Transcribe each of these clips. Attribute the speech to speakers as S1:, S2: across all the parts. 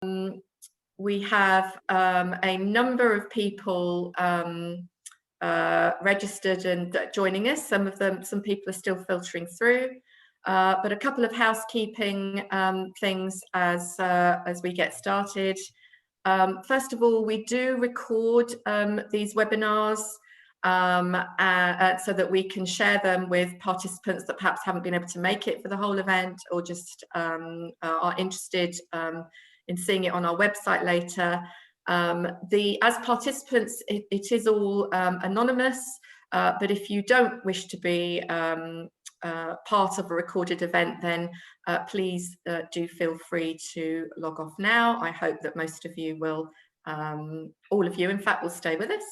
S1: We have a number of people registered and joining us. Some people are still filtering through, but a couple of housekeeping things as we get started. First of all, we do record these webinars so that we can share them with participants that perhaps haven't been able to make it for the whole event, or just are interested in seeing it on our website later. As participants, it is all anonymous, but if you don't wish to be part of a recorded event, then please do feel free to log off now. I hope that most of you will, all of you in fact, will stay with us.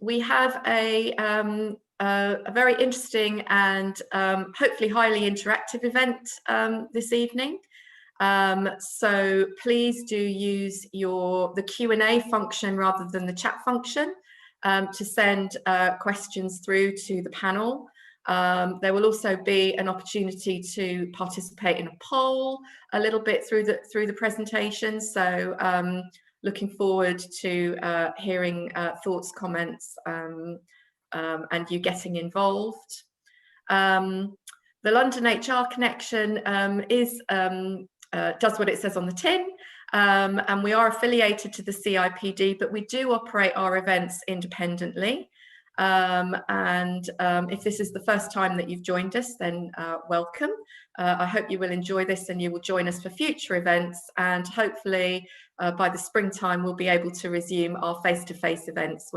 S1: We have a very interesting and hopefully highly interactive event this evening. So please do use the Q&A function rather than the chat function to send questions through to the panel. There will also be an opportunity to participate in a poll a little bit through the presentation. So looking forward to hearing thoughts, comments, and you getting involved. The London HR Connection does what it says on the tin, and we are affiliated to the CIPD, but we do operate our events independently. If this is the first time that you've joined us, then welcome. I hope you will enjoy this and you will join us for future events, and hopefully by the springtime we'll be able to resume our face-to-face events,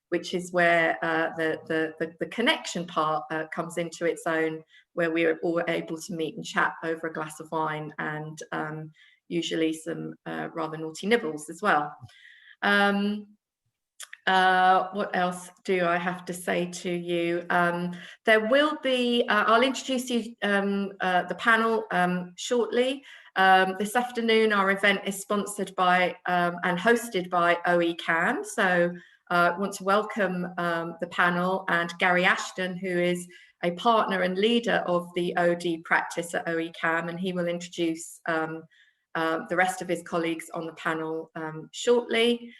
S1: which is where the connection part comes into its own, where we're all able to meet and chat over a glass of wine and usually some rather naughty nibbles as well. What else do I have to say to you? There will be, I'll introduce you the panel shortly. This afternoon, our event is sponsored by and hosted by OECAM. So I want to welcome the panel and Gary Ashton, who is a partner and leader of the OD practice at OECAM, and he will introduce the rest of his colleagues on the panel shortly.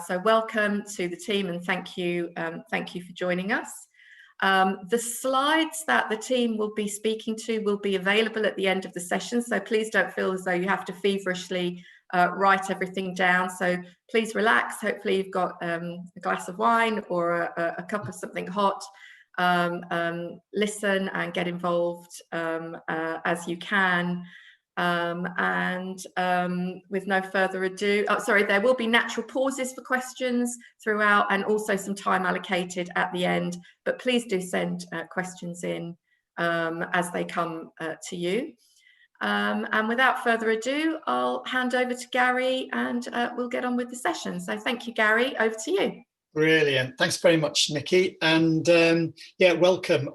S1: So welcome to the team, and thank you for joining us. The slides that the team will be speaking to will be available at the end of the session, so please don't feel as though you have to feverishly write everything down. So please relax. Hopefully you've got a glass of wine or a cup of something hot. Listen and get involved as you can. With no further ado, there will be natural pauses for questions throughout, and also some time allocated at the end, but please do send questions in as they come to you. And without further ado, I'll hand over to Gary and we'll get on with the session. So thank you, Gary, over to you.
S2: Brilliant. Thanks very much, Nikki. And yeah, welcome.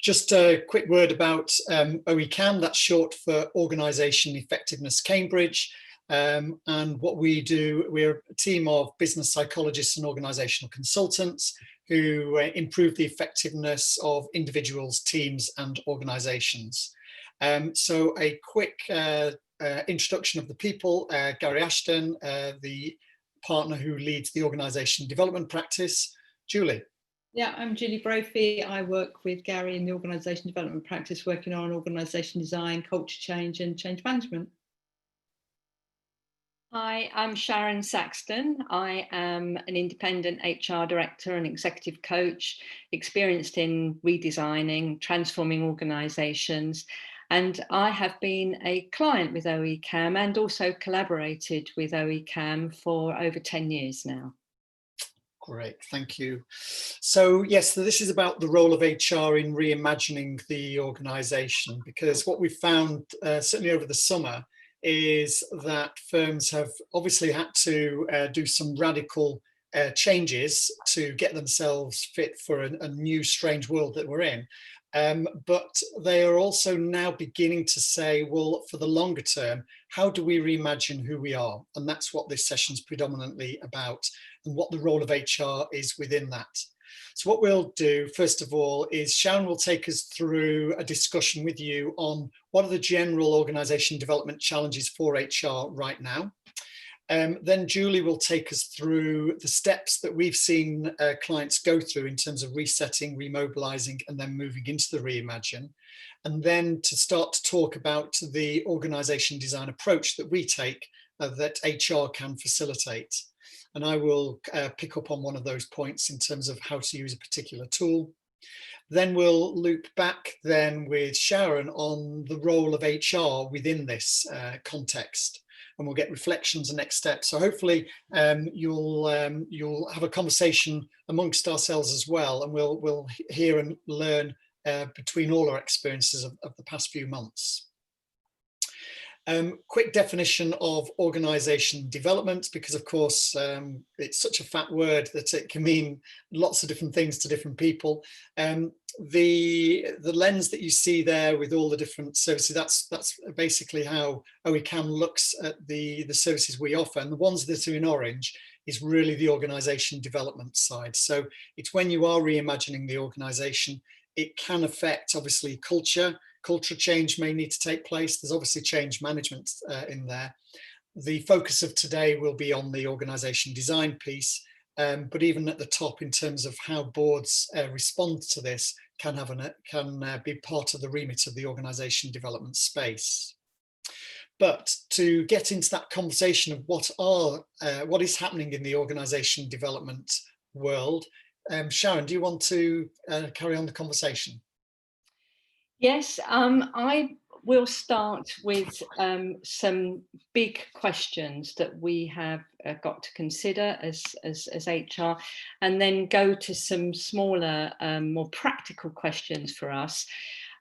S2: Just a quick word about OECAM, that's short for Organisation Effectiveness Cambridge. And what we do, we're a team of business psychologists and organisational consultants who improve the effectiveness of individuals, teams and organisations. So a quick introduction of the people. Gary Ashton, the partner who leads the organisation development practice. Julie.
S3: Yeah, I'm Julie Brophy. I work with Gary in the organisation development practice, working on organisation design, culture change and change management.
S4: Hi, I'm Sharon Saxton. I am an independent HR director and executive coach, experienced in redesigning, transforming organisations. And I have been a client with OECAM and also collaborated with OECAM for over 10 years now.
S2: Great, thank you. So yes, so this is about the role of HR in reimagining the organisation, because what we found certainly over the summer is that firms have obviously had to do some radical changes to get themselves fit for a new strange world that we're in. But they are also now beginning to say, well, for the longer term, how do we reimagine who we are? And that's what this session is predominantly about, and what the role of HR is within that. So what we'll do, first of all, is Sharon will take us through a discussion with you on what are the general organisation development challenges for HR right now. Then Julie will take us through the steps that we've seen clients go through in terms of resetting, remobilising, and then moving into the Reimagine. And then to start to talk about the organisation design approach that we take that HR can facilitate. And I will pick up on one of those points in terms of how to use a particular tool. Then we'll loop back then with Sharon on the role of HR within this context, and we'll get reflections and next steps. So hopefully you'll have a conversation amongst ourselves as well, and we'll hear and learn between all our experiences of the past few months. Quick definition of organisation development, because of course it's such a fat word that it can mean lots of different things to different people. The lens that you see there with all the different services, that's basically how OECAM looks at the services we offer, and the ones that are in orange is really the organisation development side. So it's when you are reimagining the organisation, it can affect obviously culture change may need to take place. There's obviously change management in there. The focus of today will be on the organisation design piece, but even at the top in terms of how boards respond to this can be part of the remit of the organisation development space. But to get into that conversation of what is happening in the organisation development world, Sharon, do you want to carry on the conversation?
S4: Yes, I will start with some big questions that we have got to consider as HR, and then go to some smaller, more practical questions for us.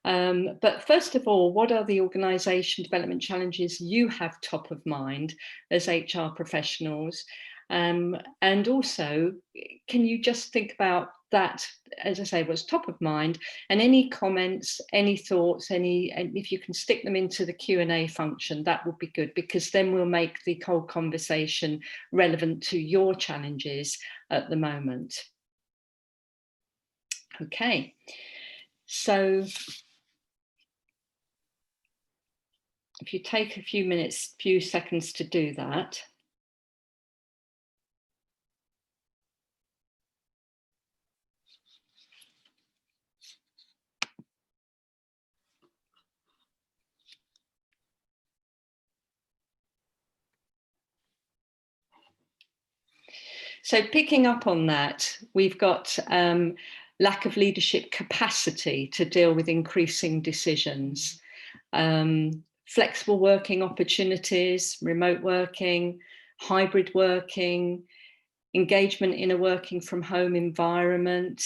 S4: But first of all, what are the organisation development challenges you have top of mind as HR professionals? And also, can you just think about that, as I say, what's top of mind, and any comments, any thoughts, and if you can stick them into the Q&A function, that would be good, because then we'll make the whole conversation relevant to your challenges at the moment. Okay, so if you take a few seconds to do that. So picking up on that, we've got lack of leadership capacity to deal with increasing decisions, flexible working opportunities, remote working, hybrid working, engagement in a working from home environment.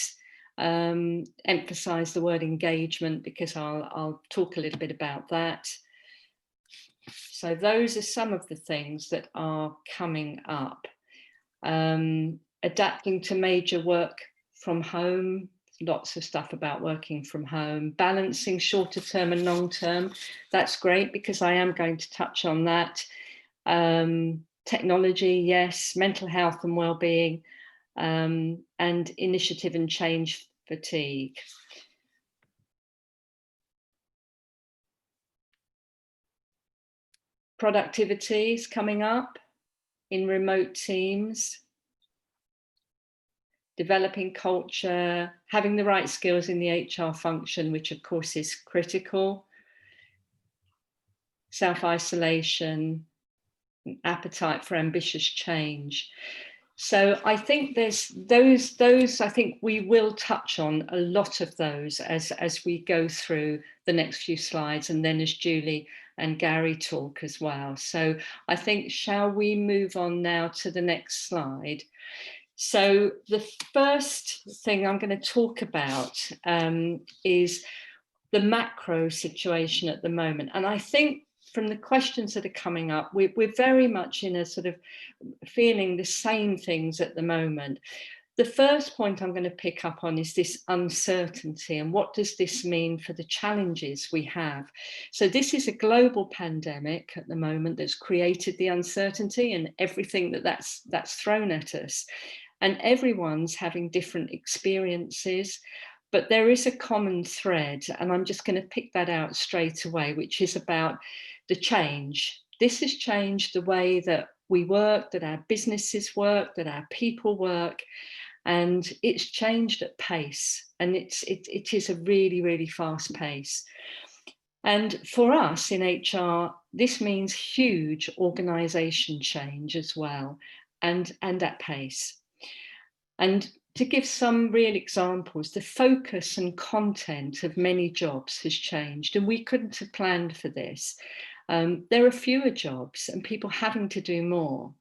S4: Emphasize the word engagement because I'll talk a little bit about that. So those are some of the things that are coming up. Adapting to major work from home, lots of stuff about working from home, balancing shorter term and long term. That's great because I am going to touch on that. Technology, yes, mental health and well-being, and initiative and change fatigue. Productivity is coming up in remote teams, developing culture, having the right skills in the HR function, which of course is critical, self-isolation, appetite for ambitious change. So I think there's those I think we will touch on a lot of those as we go through the next few slides, and then as Julie and Gary talk as well. So I think, shall we move on now to the next slide? So the first thing I'm going to talk about is the macro situation at the moment. And I think from the questions that are coming up, we're very much in a sort of feeling the same things at the moment. The first point I'm going to pick up on is this uncertainty, and what does this mean for the challenges we have? So this is a global pandemic at the moment that's created the uncertainty and everything that's thrown at us. and everyone's having different experiences, but there is a common thread, and I'm just going to pick that out straight away, which is about the change. This has changed the way that we work, that our businesses work, that our people work, and it's changed at pace, and it is a really, really fast pace. And for us in HR, this means huge organisation change as well, and at pace. And to give some real examples, the focus and content of many jobs has changed, and we couldn't have planned for this. There are fewer jobs and people having to do more.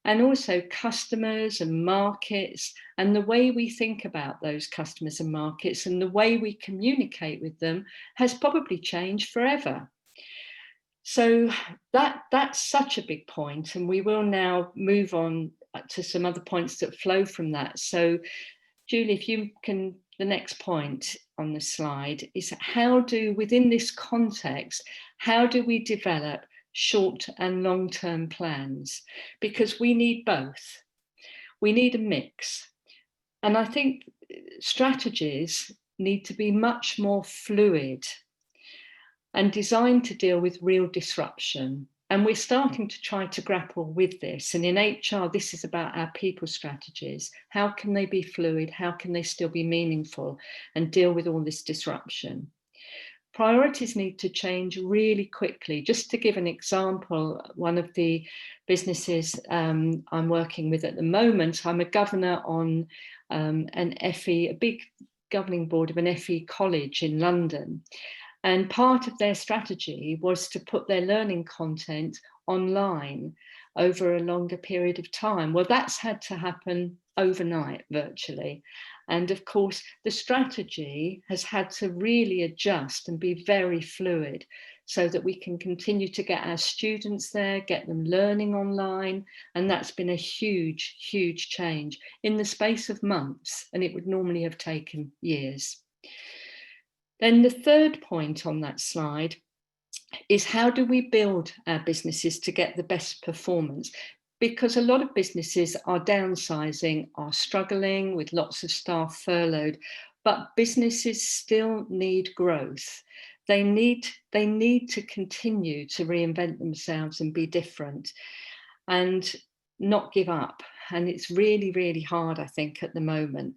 S4: And also customers and markets, and the way we think about those customers and markets and the way we communicate with them has probably changed forever. So that's such a big point, and we will now move on to some other points that flow from that. So Julie, if you can, the next point on the slide is within this context, how do we develop short and long-term plans? Because we need both. We need a mix. And I think strategies need to be much more fluid and designed to deal with real disruption. And we're starting to try to grapple with this. And in HR, this is about our people strategies. How can they be fluid? How can they still be meaningful and deal with all this disruption? Priorities need to change really quickly. Just to give an example, one of the businesses I'm working with at the moment, I'm a governor on an FE, a big governing board of an FE college in London. And part of their strategy was to put their learning content online over a longer period of time. Well, that's had to happen overnight, virtually. And of course, the strategy has had to really adjust and be very fluid so that we can continue to get our students there, get them learning online. And that's been a huge, huge change in the space of months, and it would normally have taken years. Then the third point on that slide is how do we build our businesses to get the best performance? Because a lot of businesses are downsizing, are struggling with lots of staff furloughed, but businesses still need growth. They need to continue to reinvent themselves and be different and not give up. And it's really, really hard, I think, at the moment.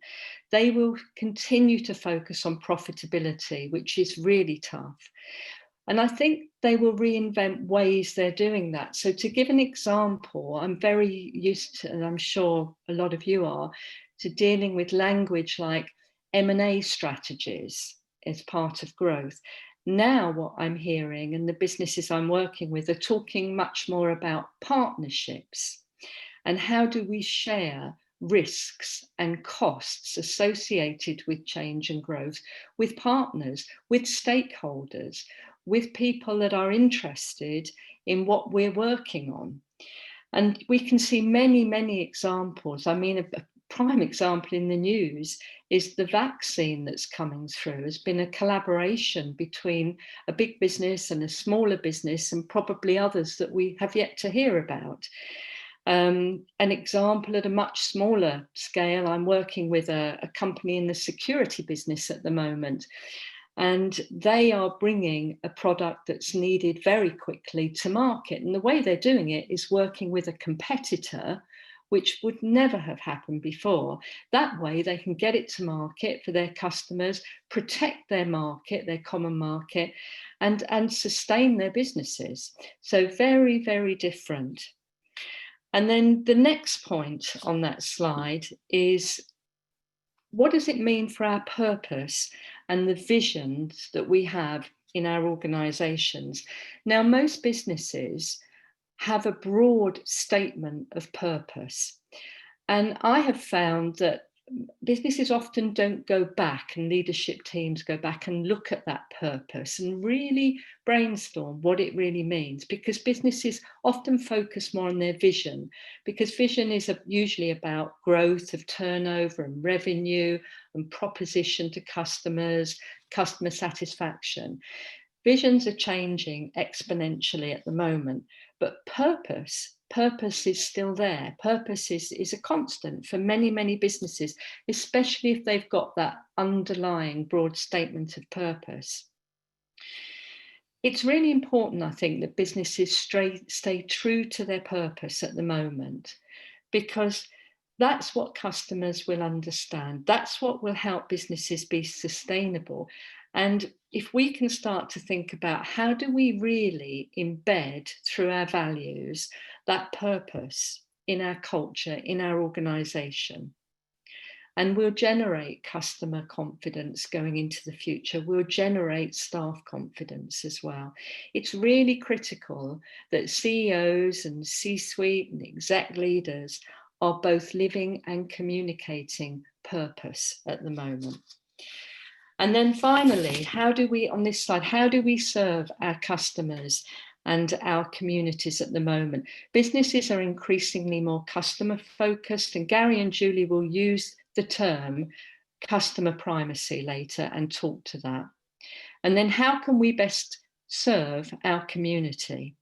S4: They will continue to focus on profitability, which is really tough. And I think they will reinvent ways they're doing that. So to give an example, I'm very used to, and I'm sure a lot of you are, to dealing with language like M&A strategies as part of growth. Now what I'm hearing, and the businesses I'm working with are talking much more about partnerships. And how do we share risks and costs associated with change and growth with partners, with stakeholders, with people that are interested in what we're working on? And we can see many, many examples. I mean, a prime example in the news is the vaccine that's coming through has been a collaboration between a big business and a smaller business, and probably others that we have yet to hear about. An example at a much smaller scale, I'm working with a company in the security business at the moment, and they are bringing a product that's needed very quickly to market. And the way they're doing it is working with a competitor, which would never have happened before. That way they can get it to market for their customers, protect their market, their common market, and sustain their businesses. So very, very different. And then the next point on that slide is, what does it mean for our purpose and the visions that we have in our organisations? Now, most businesses have a broad statement of purpose. And I have found that businesses often don't go back, and leadership teams go back and look at that purpose and really brainstorm what it really means, because businesses often focus more on their vision, because vision is usually about growth of turnover and revenue and proposition to customers, customer satisfaction. Visions are changing exponentially at the moment, but purpose purpose is still there. Purpose is a constant for many, many businesses, especially if they've got that underlying broad statement of purpose. It's really important, I think, that businesses stay true to their purpose at the moment, because that's what customers will understand. That's what will help businesses be sustainable. And if we can start to think about how do we really embed through our values that purpose in our culture, in our organisation, and we'll generate customer confidence going into the future. We'll generate staff confidence as well. It's really critical that CEOs and C-suite and exec leaders are both living and communicating purpose at the moment. And then finally, on this slide, how do we serve our customers and our communities at the moment? Businesses are increasingly more customer focused, and Gary and Julie will use the term customer primacy later and talk to that. And then how can we best serve our community?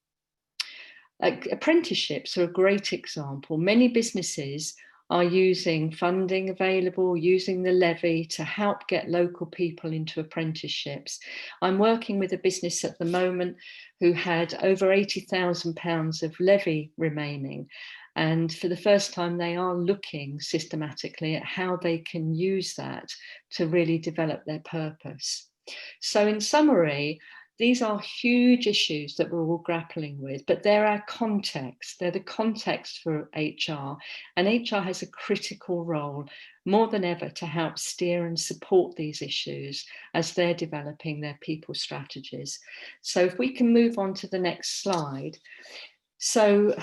S4: Apprenticeships are a great example. Many businesses are using funding available, using the levy to help get local people into apprenticeships. I'm working with a business at the moment who had over £80,000 of levy remaining. And for the first time, they are looking systematically at how they can use that to really develop their purpose. So in summary, these are huge issues that we're all grappling with, but they're our context. They're the context for HR, and HR has a critical role more than ever to help steer and support these issues as they're developing their people strategies. So if we can move on to the next slide. So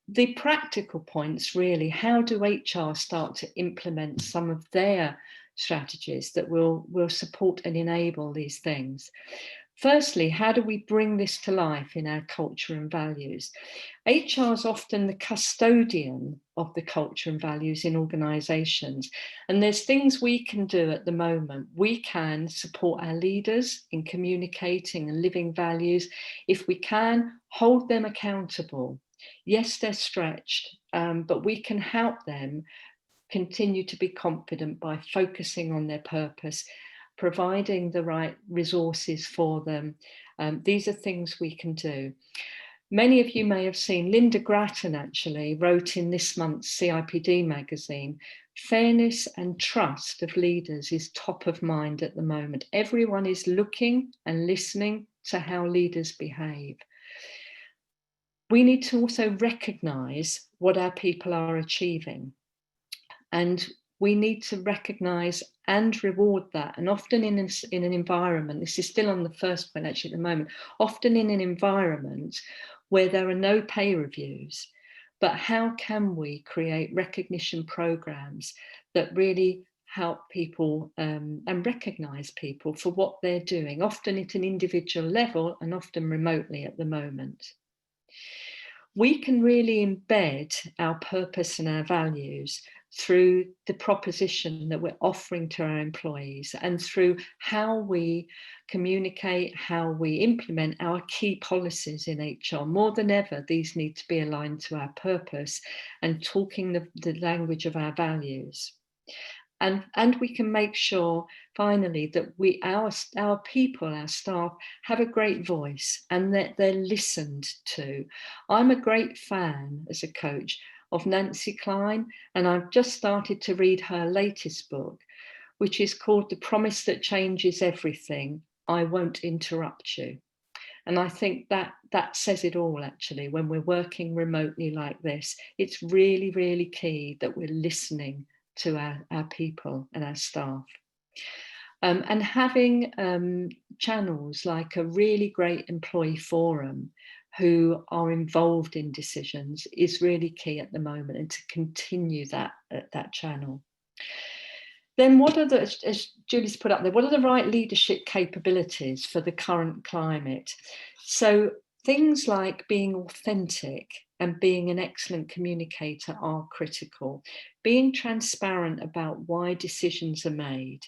S4: the practical points really, how do HR start to implement some of their strategies that will support and enable these things? Firstly, how do we bring this to life in our culture and values? HR is often the custodian of the culture and values in organisations, and there's things we can do at the moment. We can support our leaders in communicating and living values. If we can, hold them accountable. Yes, they're stretched, but we can help them continue to be confident by focusing on their purpose, providing the right resources for them. These are things we can do. Many of you may have seen Linda Grattan actually wrote in this month's CIPD magazine, fairness and trust of leaders is top of mind at the moment. Everyone is looking and listening to how leaders behave. We need to also recognise what our people are achieving, and we need to recognise and reward that. And often in an environment, this is still on the first point actually at the moment, often in an environment where there are no pay reviews, but how can we create recognition programs that really help people and recognise people for what they're doing, often at an individual level and often remotely at the moment. We can really embed our purpose and our values through the proposition that we're offering to our employees and through how we communicate, how we implement our key policies in HR. More than ever, these need to be aligned to our purpose and talking the language of our values. And we can make sure, finally, that our people, our staff, have a great voice and that they're listened to. I'm a great fan as a coach of Nancy Klein, and I've just started to read her latest book, which is called The Promise That Changes Everything, I Won't Interrupt You. And I think that says it all, actually, when we're working remotely like this. It's really, really key that we're listening to our people and our staff. And having channels like a really great employee forum who are involved in decisions is really key at the moment, and to continue that channel. Then what are as Julie's put up there, what are the right leadership capabilities for the current climate? So things like being authentic and being an excellent communicator are critical. Being transparent about why decisions are made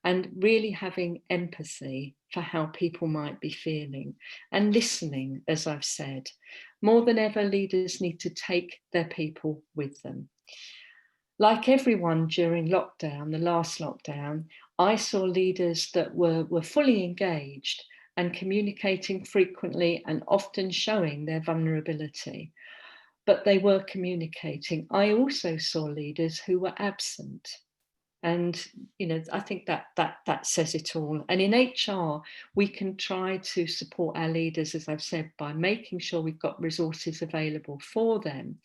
S4: and really having empathy for how people might be feeling and listening, as I've said. More than ever, leaders need to take their people with them. Like everyone during lockdown, the last lockdown, I saw leaders that were fully engaged and communicating frequently and often showing their vulnerability. But they were communicating. I also saw leaders who were absent. And, you know, I think that says it all. And in HR, we can try to support our leaders, as I've said, by making sure we've got resources available for them.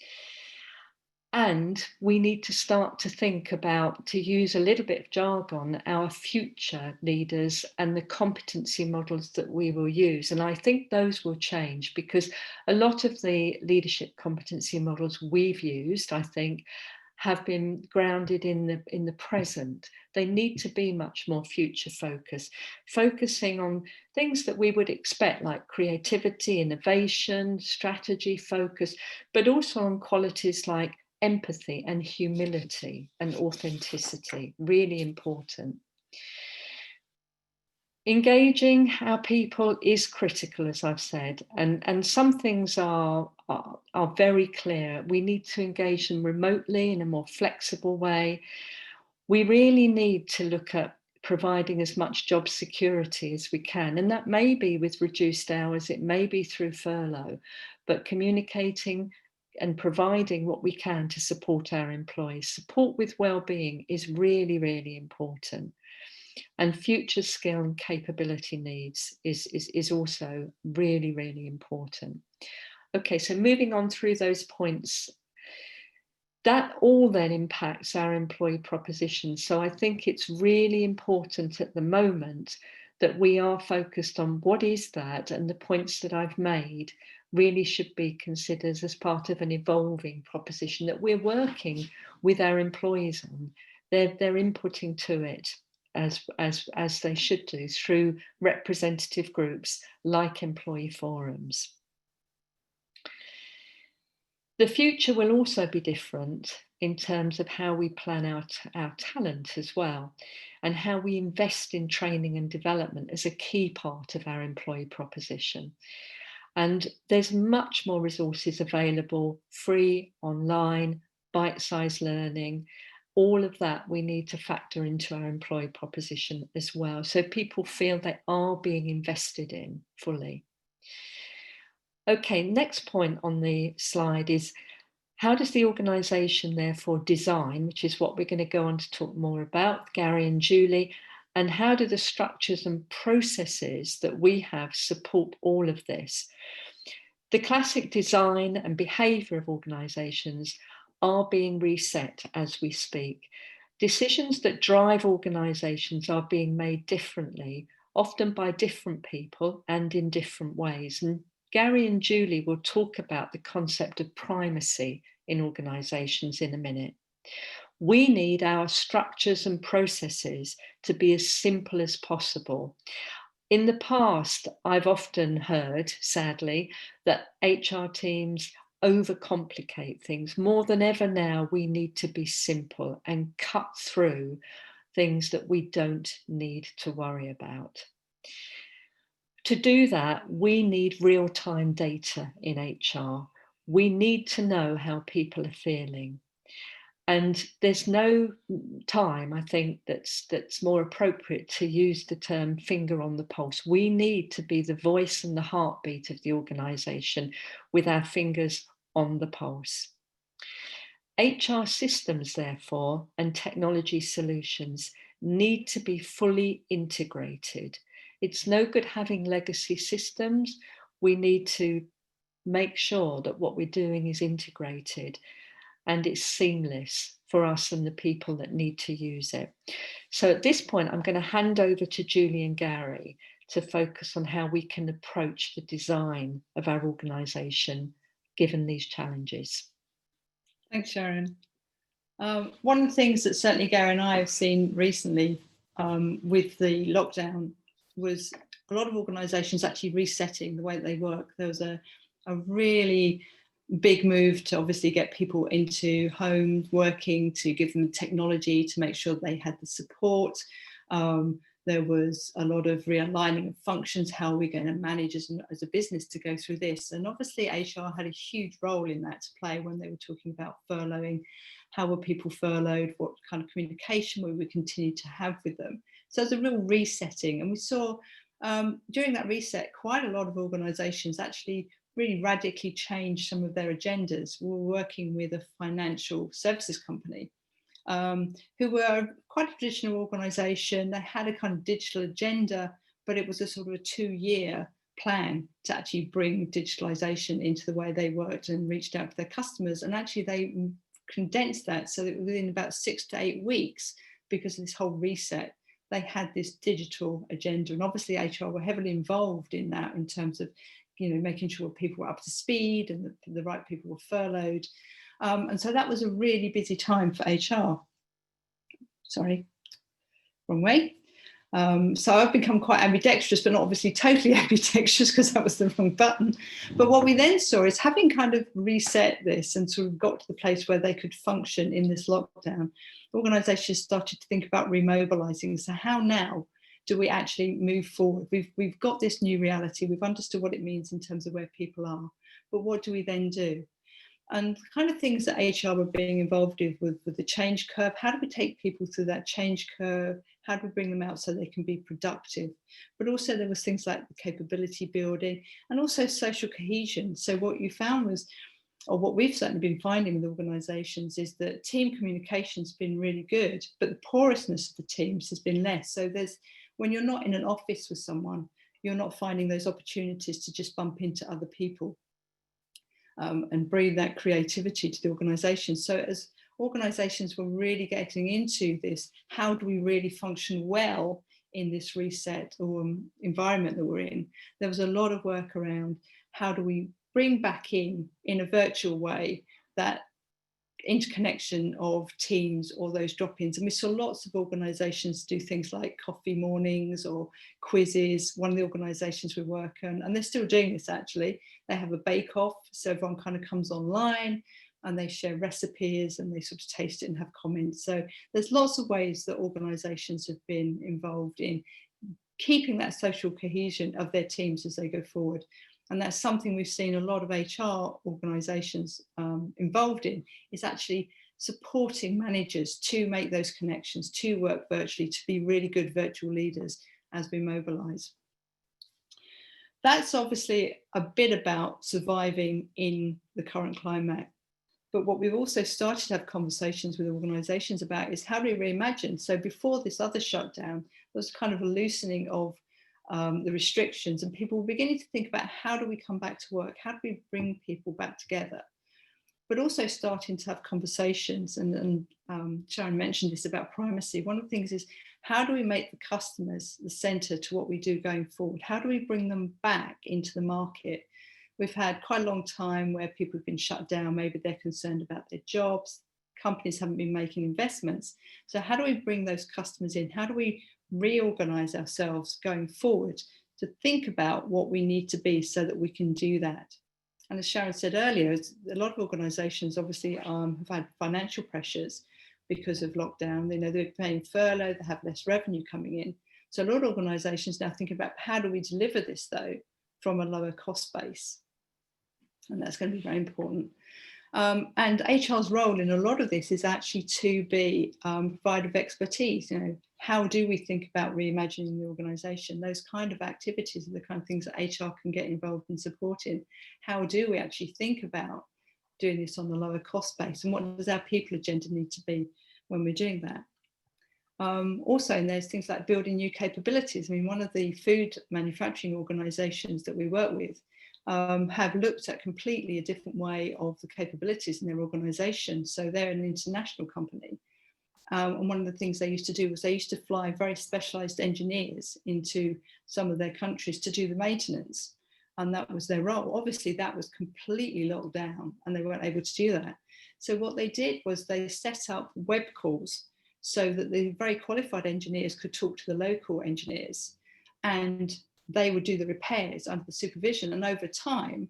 S4: And we need to start to think about, to use a little bit of jargon, our future leaders and the competency models that we will use. And I think those will change, because a lot of the leadership competency models we've used, I think, have been grounded in the present. They need to be much more future focused, focusing on things that we would expect, like creativity, innovation, strategy focus, but also on qualities like empathy and humility and authenticity, really important. Engaging our people is critical, as I've said, and some things are very clear. We need to engage them remotely in a more flexible way. We really need to look at providing as much job security as we can, and that may be with reduced hours, it may be through furlough, but communicating and providing what we can to support our employees. Support with well-being is really, really important. And future skill and capability needs is also really, really important. Okay, so moving on through those points, that all then impacts our employee proposition. So I think it's really important at the moment that we are focused on what is that, and the points that I've made really should be considered as part of an evolving proposition that we're working with our employees on. They're inputting to it as they should do through representative groups like employee forums. The future will also be different in terms of how we plan out our talent as well, and how we invest in training and development as a key part of our employee proposition. And there's much more resources available, free, online, bite-sized learning. All of that we need to factor into our employee proposition as well, so people feel they are being invested in fully. Okay, next point on the slide is, how does the organisation therefore design, which is what we're going to go on to talk more about, Gary and Julie, and how do the structures and processes that we have support all of this? The classic design and behaviour of organisations are being reset as we speak. Decisions that drive organisations are being made differently, often by different people and in different ways. And Gary and Julie will talk about the concept of primacy in organisations in a minute. We need our structures and processes to be as simple as possible. In the past, I've often heard, sadly, that HR teams overcomplicate things. More than ever now, we need to be simple and cut through things that we don't need to worry about. To do that, we need real-time data in HR. We need to know how people are feeling. And there's no time, I think, that's more appropriate to use the term finger on the pulse. We need to be the voice and the heartbeat of the organisation with our fingers on the pulse. HR systems, therefore, and technology solutions need to be fully integrated. It's no good having legacy systems. We need to make sure that what we're doing is integrated and it's seamless for us and the people that need to use it. So at this point, I'm going to hand over to Julie and Gary to focus on how we can approach the design of our organisation given these challenges.
S3: Thanks, Sharon. One of the things that certainly Gary and I have seen recently with the lockdown was a lot of organisations actually resetting the way that they work. There was a really big move to obviously get people into home working, to give them technology, to make sure they had the support. There There was a lot of realigning of functions. How are we going to manage as a business to go through this? And obviously HR had a huge role in that to play when they were talking about furloughing. How were people furloughed? What kind of communication we would continue to have with them? So there's a real resetting. And we saw during that reset, quite a lot of organisations actually really radically changed some of their agendas. We were working with a financial services company who were quite a traditional organisation. They had a kind of digital agenda, but it was a sort of a 2-year plan to actually bring digitalisation into the way they worked and reached out to their customers. And actually they condensed that so that within about 6 to 8 weeks, because of this whole reset, they had this digital agenda. And obviously HR were heavily involved in that in terms of, you know, making sure people were up to speed and the right people were furloughed. And so that was a really busy time for HR. Sorry, wrong way. So I've become quite ambidextrous, but not obviously totally ambidextrous because that was the wrong button. But what we then saw is, having kind of reset this and sort of got to the place where they could function in this lockdown, organisations started to think about remobilising. So how now do we actually move forward? We've got this new reality. We've understood what it means in terms of where people are, but what do we then do? And the kind of things that HR were being involved with the change curve. How do we take people through that change curve? How do we bring them out so they can be productive? But also there was things like the capability building and also social cohesion. So what you found was, or what we've certainly been finding with organisations, is that team communication's been really good, but the porousness of the teams has been less. So when you're not in an office with someone, you're not finding those opportunities to just bump into other people. And bring that creativity to the organisation. So as organisations were really getting into this, how do we really function well in this reset or environment that we're in? There was a lot of work around how do we bring back in a virtual way that interconnection of teams or those drop-ins. And we saw lots of organisations do things like coffee mornings or quizzes. One of the organisations we work on, and they're still doing this actually, they have a bake-off, so everyone kind of comes online and they share recipes and they sort of taste it and have comments. So there's lots of ways that organisations have been involved in keeping that social cohesion of their teams as they go forward. And that's something we've seen a lot of HR organisations involved in, is actually supporting managers to make those connections, to work virtually, to be really good virtual leaders as we mobilise. That's obviously a bit about surviving in the current climate. But what we've also started to have conversations with organisations about is how do we reimagine? So before this other shutdown, there was kind of a loosening of the restrictions, and people were beginning to think about how do we come back to work? How do we bring people back together? But also starting to have conversations, and Sharon mentioned this about primacy. One of the things is, how do we make the customers the centre to what we do going forward? How do we bring them back into the market? We've had quite a long time where people have been shut down. Maybe they're concerned about their jobs. Companies haven't been making investments. So how do we bring those customers in? How do we reorganise ourselves going forward to think about what we need to be so that we can do that? And as Sharon said earlier, a lot of organisations obviously have had financial pressures because of lockdown. They know they're paying furlough, they have less revenue coming in. So a lot of organisations now think about, how do we deliver this though from a lower cost base? And that's going to be very important. And HR's role in a lot of this is actually to be provider of expertise. You know, how do we think about reimagining the organisation? Those kind of activities are the kind of things that HR can get involved and support in. How do we actually think about doing this on the lower cost base? And what does our people agenda need to be when we're doing that? Also, and there's things like building new capabilities. I mean, one of the food manufacturing organisations that we work with have looked at completely a different way of the capabilities in their organisation. So they're an international company. And one of the things they used to do was they used to fly very specialised engineers into some of their countries to do the maintenance. And that was their role. Obviously, that was completely locked down and they weren't able to do that. So what they did was they set up web calls so that the very qualified engineers could talk to the local engineers, and they would do the repairs under the supervision. And over time,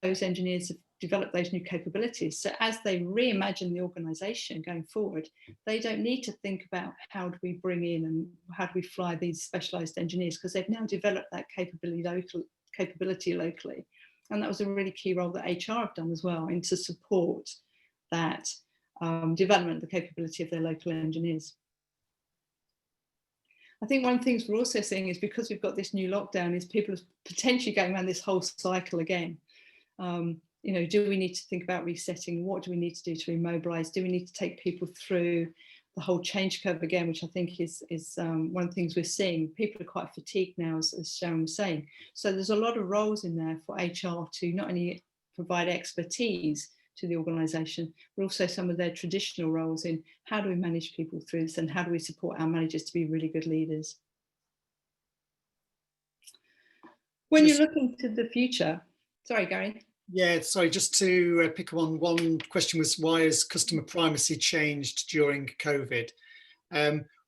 S3: those engineers have develop those new capabilities. So as they reimagine the organisation going forward, they don't need to think about how do we bring in and how do we fly these specialised engineers, because they've now developed that capability locally. And that was a really key role that HR have done as well, in to support that development of the capability of their local engineers. I think one of the things we're also seeing is, because we've got this new lockdown, is people are potentially going around this whole cycle again. You know, do we need to think about resetting? What do we need to do to remobilise? Do we need to take people through the whole change curve again, which I think is one of the things we're seeing. People are quite fatigued now, as Sharon was saying. So there's a lot of roles in there for HR to not only provide expertise to the organisation, but also some of their traditional roles in how do we manage people through this, and how do we support our managers to be really good leaders. When you're looking to the future, sorry, Gary.
S2: Yeah, sorry, just to pick up on one question was, why has customer primacy changed during COVID?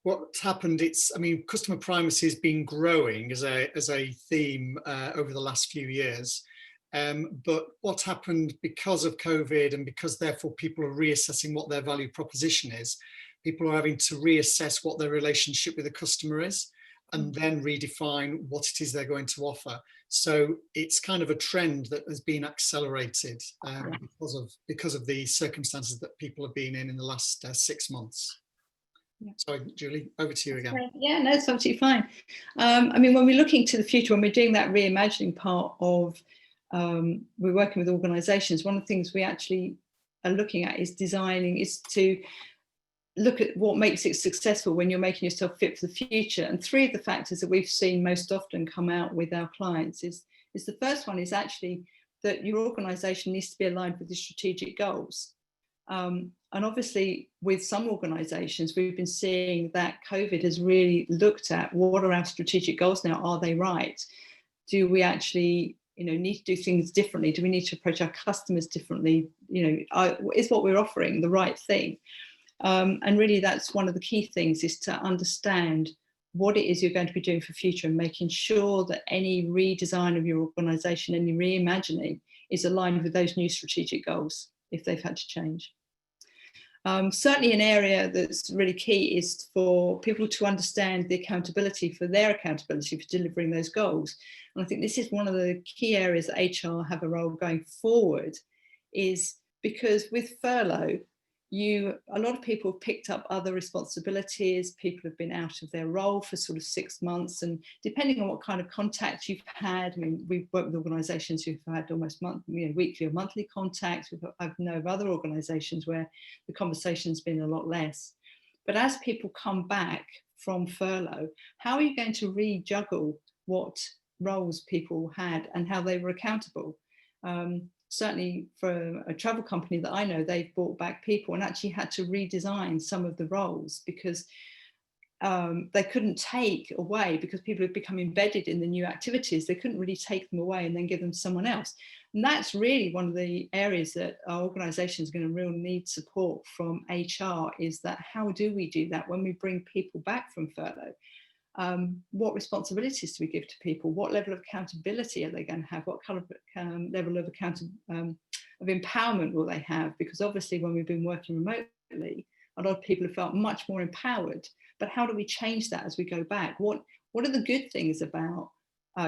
S2: What's happened, I mean, customer primacy has been growing as a theme over the last few years. But what's happened because of COVID, and because therefore people are reassessing what their value proposition is, people are having to reassess what their relationship with the customer is, and then redefine what it is they're going to offer. So it's kind of a trend that has been accelerated because of the circumstances that people have been in the last 6 months. Yeah. Sorry, Julie, over to you again.
S3: Yeah, no, it's absolutely fine. I mean, when we're looking to the future, when we're doing that reimagining part of, we're working with organisations, one of the things we actually are looking at is to look at what makes it successful when you're making yourself fit for the future. And 3 of the factors that we've seen most often come out with our clients is the first one is actually that your organisation needs to be aligned with the strategic goals. And obviously with some organisations, we've been seeing that COVID has really looked at what are our strategic goals now? Are they right? Do we actually, need to do things differently? Do we need to approach our customers differently? Is what we're offering the right thing? And really that's one of the key things, is to understand what it is you're going to be doing for future, and making sure that any redesign of your organisation, any reimagining, is aligned with those new strategic goals if they've had to change. Certainly an area that's really key is for people to understand the accountability for delivering those goals. And I think this is one of the key areas that HR have a role going forward, is because with furlough, a lot of people have picked up other responsibilities. People have been out of their role for sort of 6 months, and depending on what kind of contact you've had, I mean, we've worked with organisations who've had almost weekly or monthly contacts. I know of other organisations where the conversation's been a lot less. But as people come back from furlough, how are you going to rejuggle what roles people had and how they were accountable? Certainly for a travel company that I know, they've brought back people and actually had to redesign some of the roles, because they couldn't take away, because people have become embedded in the new activities. They couldn't really take them away and then give them to someone else. And that's really one of the areas that our organisation is going to really need support from HR, is that how do we do that when we bring people back from furlough? What responsibilities do we give to people? What level of accountability are they going to have? What kind of level of empowerment will they have? Because obviously when we've been working remotely, a lot of people have felt much more empowered. But how do we change that as we go back? What are the good things about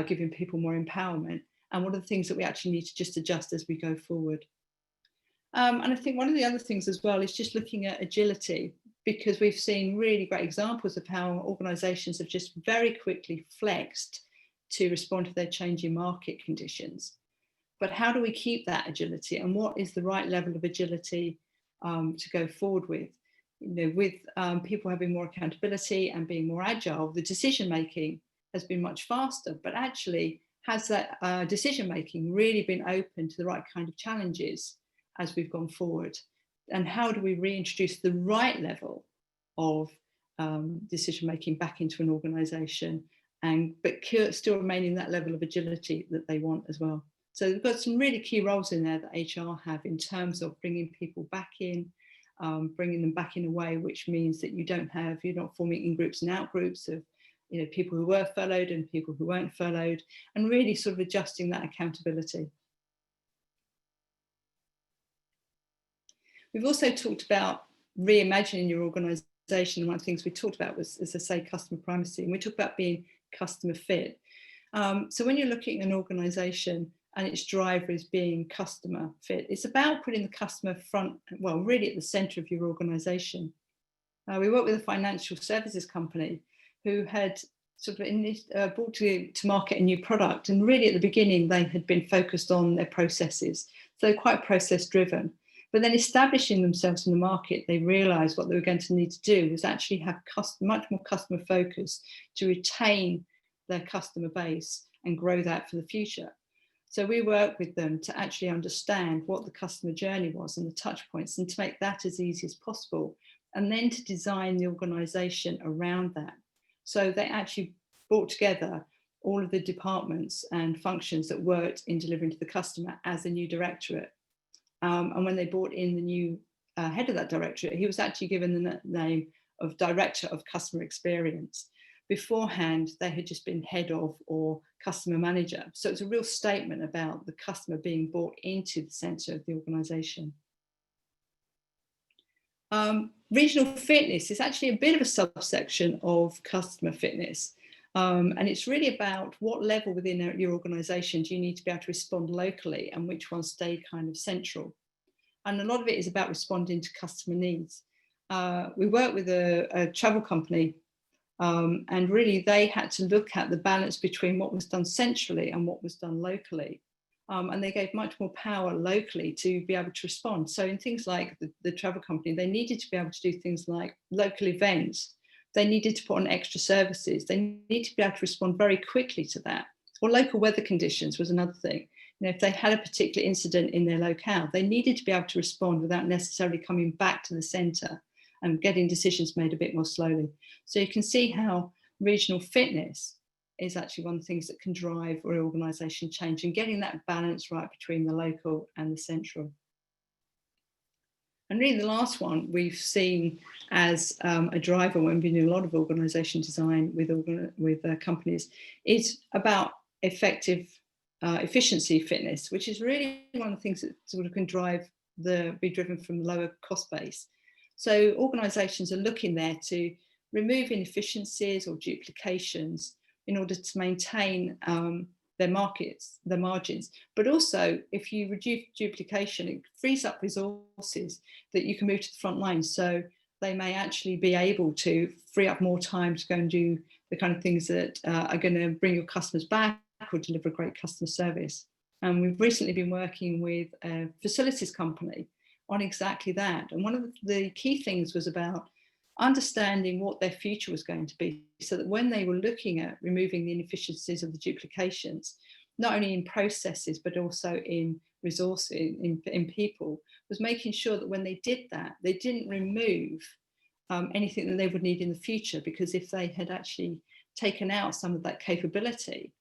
S3: giving people more empowerment? And what are the things that we actually need to just adjust as we go forward? And I think one of the other things as well is just looking at agility, because we've seen really great examples of how organisations have just very quickly flexed to respond to their changing market conditions. But how do we keep that agility, and what is the right level of agility to go forward with? With people having more accountability and being more agile, the decision making has been much faster, but actually has that decision making really been open to the right kind of challenges as we've gone forward? And how do we reintroduce the right level of decision making back into an organisation, but still remaining that level of agility that they want as well? So we've got some really key roles in there that HR have in terms of bringing people back in, bringing them back in a way which means that you're not forming in groups and out groups of people who were furloughed and people who weren't furloughed, and really sort of adjusting that accountability. We've also talked about reimagining your organisation. One of the things we talked about was, as I say, customer primacy, and we talked about being customer fit. So when you're looking at an organisation and its driver is being customer fit, it's about putting the customer front, well, really at the centre of your organisation. We worked with a financial services company who had sort of brought to market a new product, and really at the beginning they had been focused on their processes, so quite process driven. But then establishing themselves in the market, they realised what they were going to need to do was actually have much more customer focus to retain their customer base and grow that for the future. So we worked with them to actually understand what the customer journey was and the touch points, and to make that as easy as possible, and then to design the organisation around that. So they actually brought together all of the departments and functions that worked in delivering to the customer as a new directorate. And when they brought in the new head of that directorate, he was actually given the name of Director of Customer Experience. Beforehand, they had just been head of or customer manager. So it's a real statement about the customer being brought into the centre of the organisation. Regional fitness is actually a bit of a subsection of customer fitness. And it's really about what level within your organisation do you need to be able to respond locally, and which ones stay kind of central. And a lot of it is about responding to customer needs. We work with a travel company, and really they had to look at the balance between what was done centrally and what was done locally. And they gave much more power locally to be able to respond. So in things like the travel company, they needed to be able to do things like local events. They needed to put on extra services. They need to be able to respond very quickly to that. Or local weather conditions was another thing. You know, if they had a particular incident in their locale, they needed to be able to respond without necessarily coming back to the centre and getting decisions made a bit more slowly. So you can see how regional fitness is actually one of the things that can drive organisation change, and getting that balance right between the local and the central. And really the last one we've seen as a driver when we do a lot of organisation design with companies is about efficiency fitness, which is really one of the things that sort of can be driven from lower cost base. So organisations are looking there to remove inefficiencies or duplications in order to maintain their margins. But also, if you reduce duplication, it frees up resources that you can move to the front line. So they may actually be able to free up more time to go and do the kind of things that are going to bring your customers back or deliver great customer service. And we've recently been working with a facilities company on exactly that. And one of the key things was about understanding what their future was going to be, so that when they were looking at removing the inefficiencies of the duplications, not only in processes, but also in resources, in people, was making sure that when they did that, they didn't remove anything that they would need in the future, because if they had actually taken out some of that capability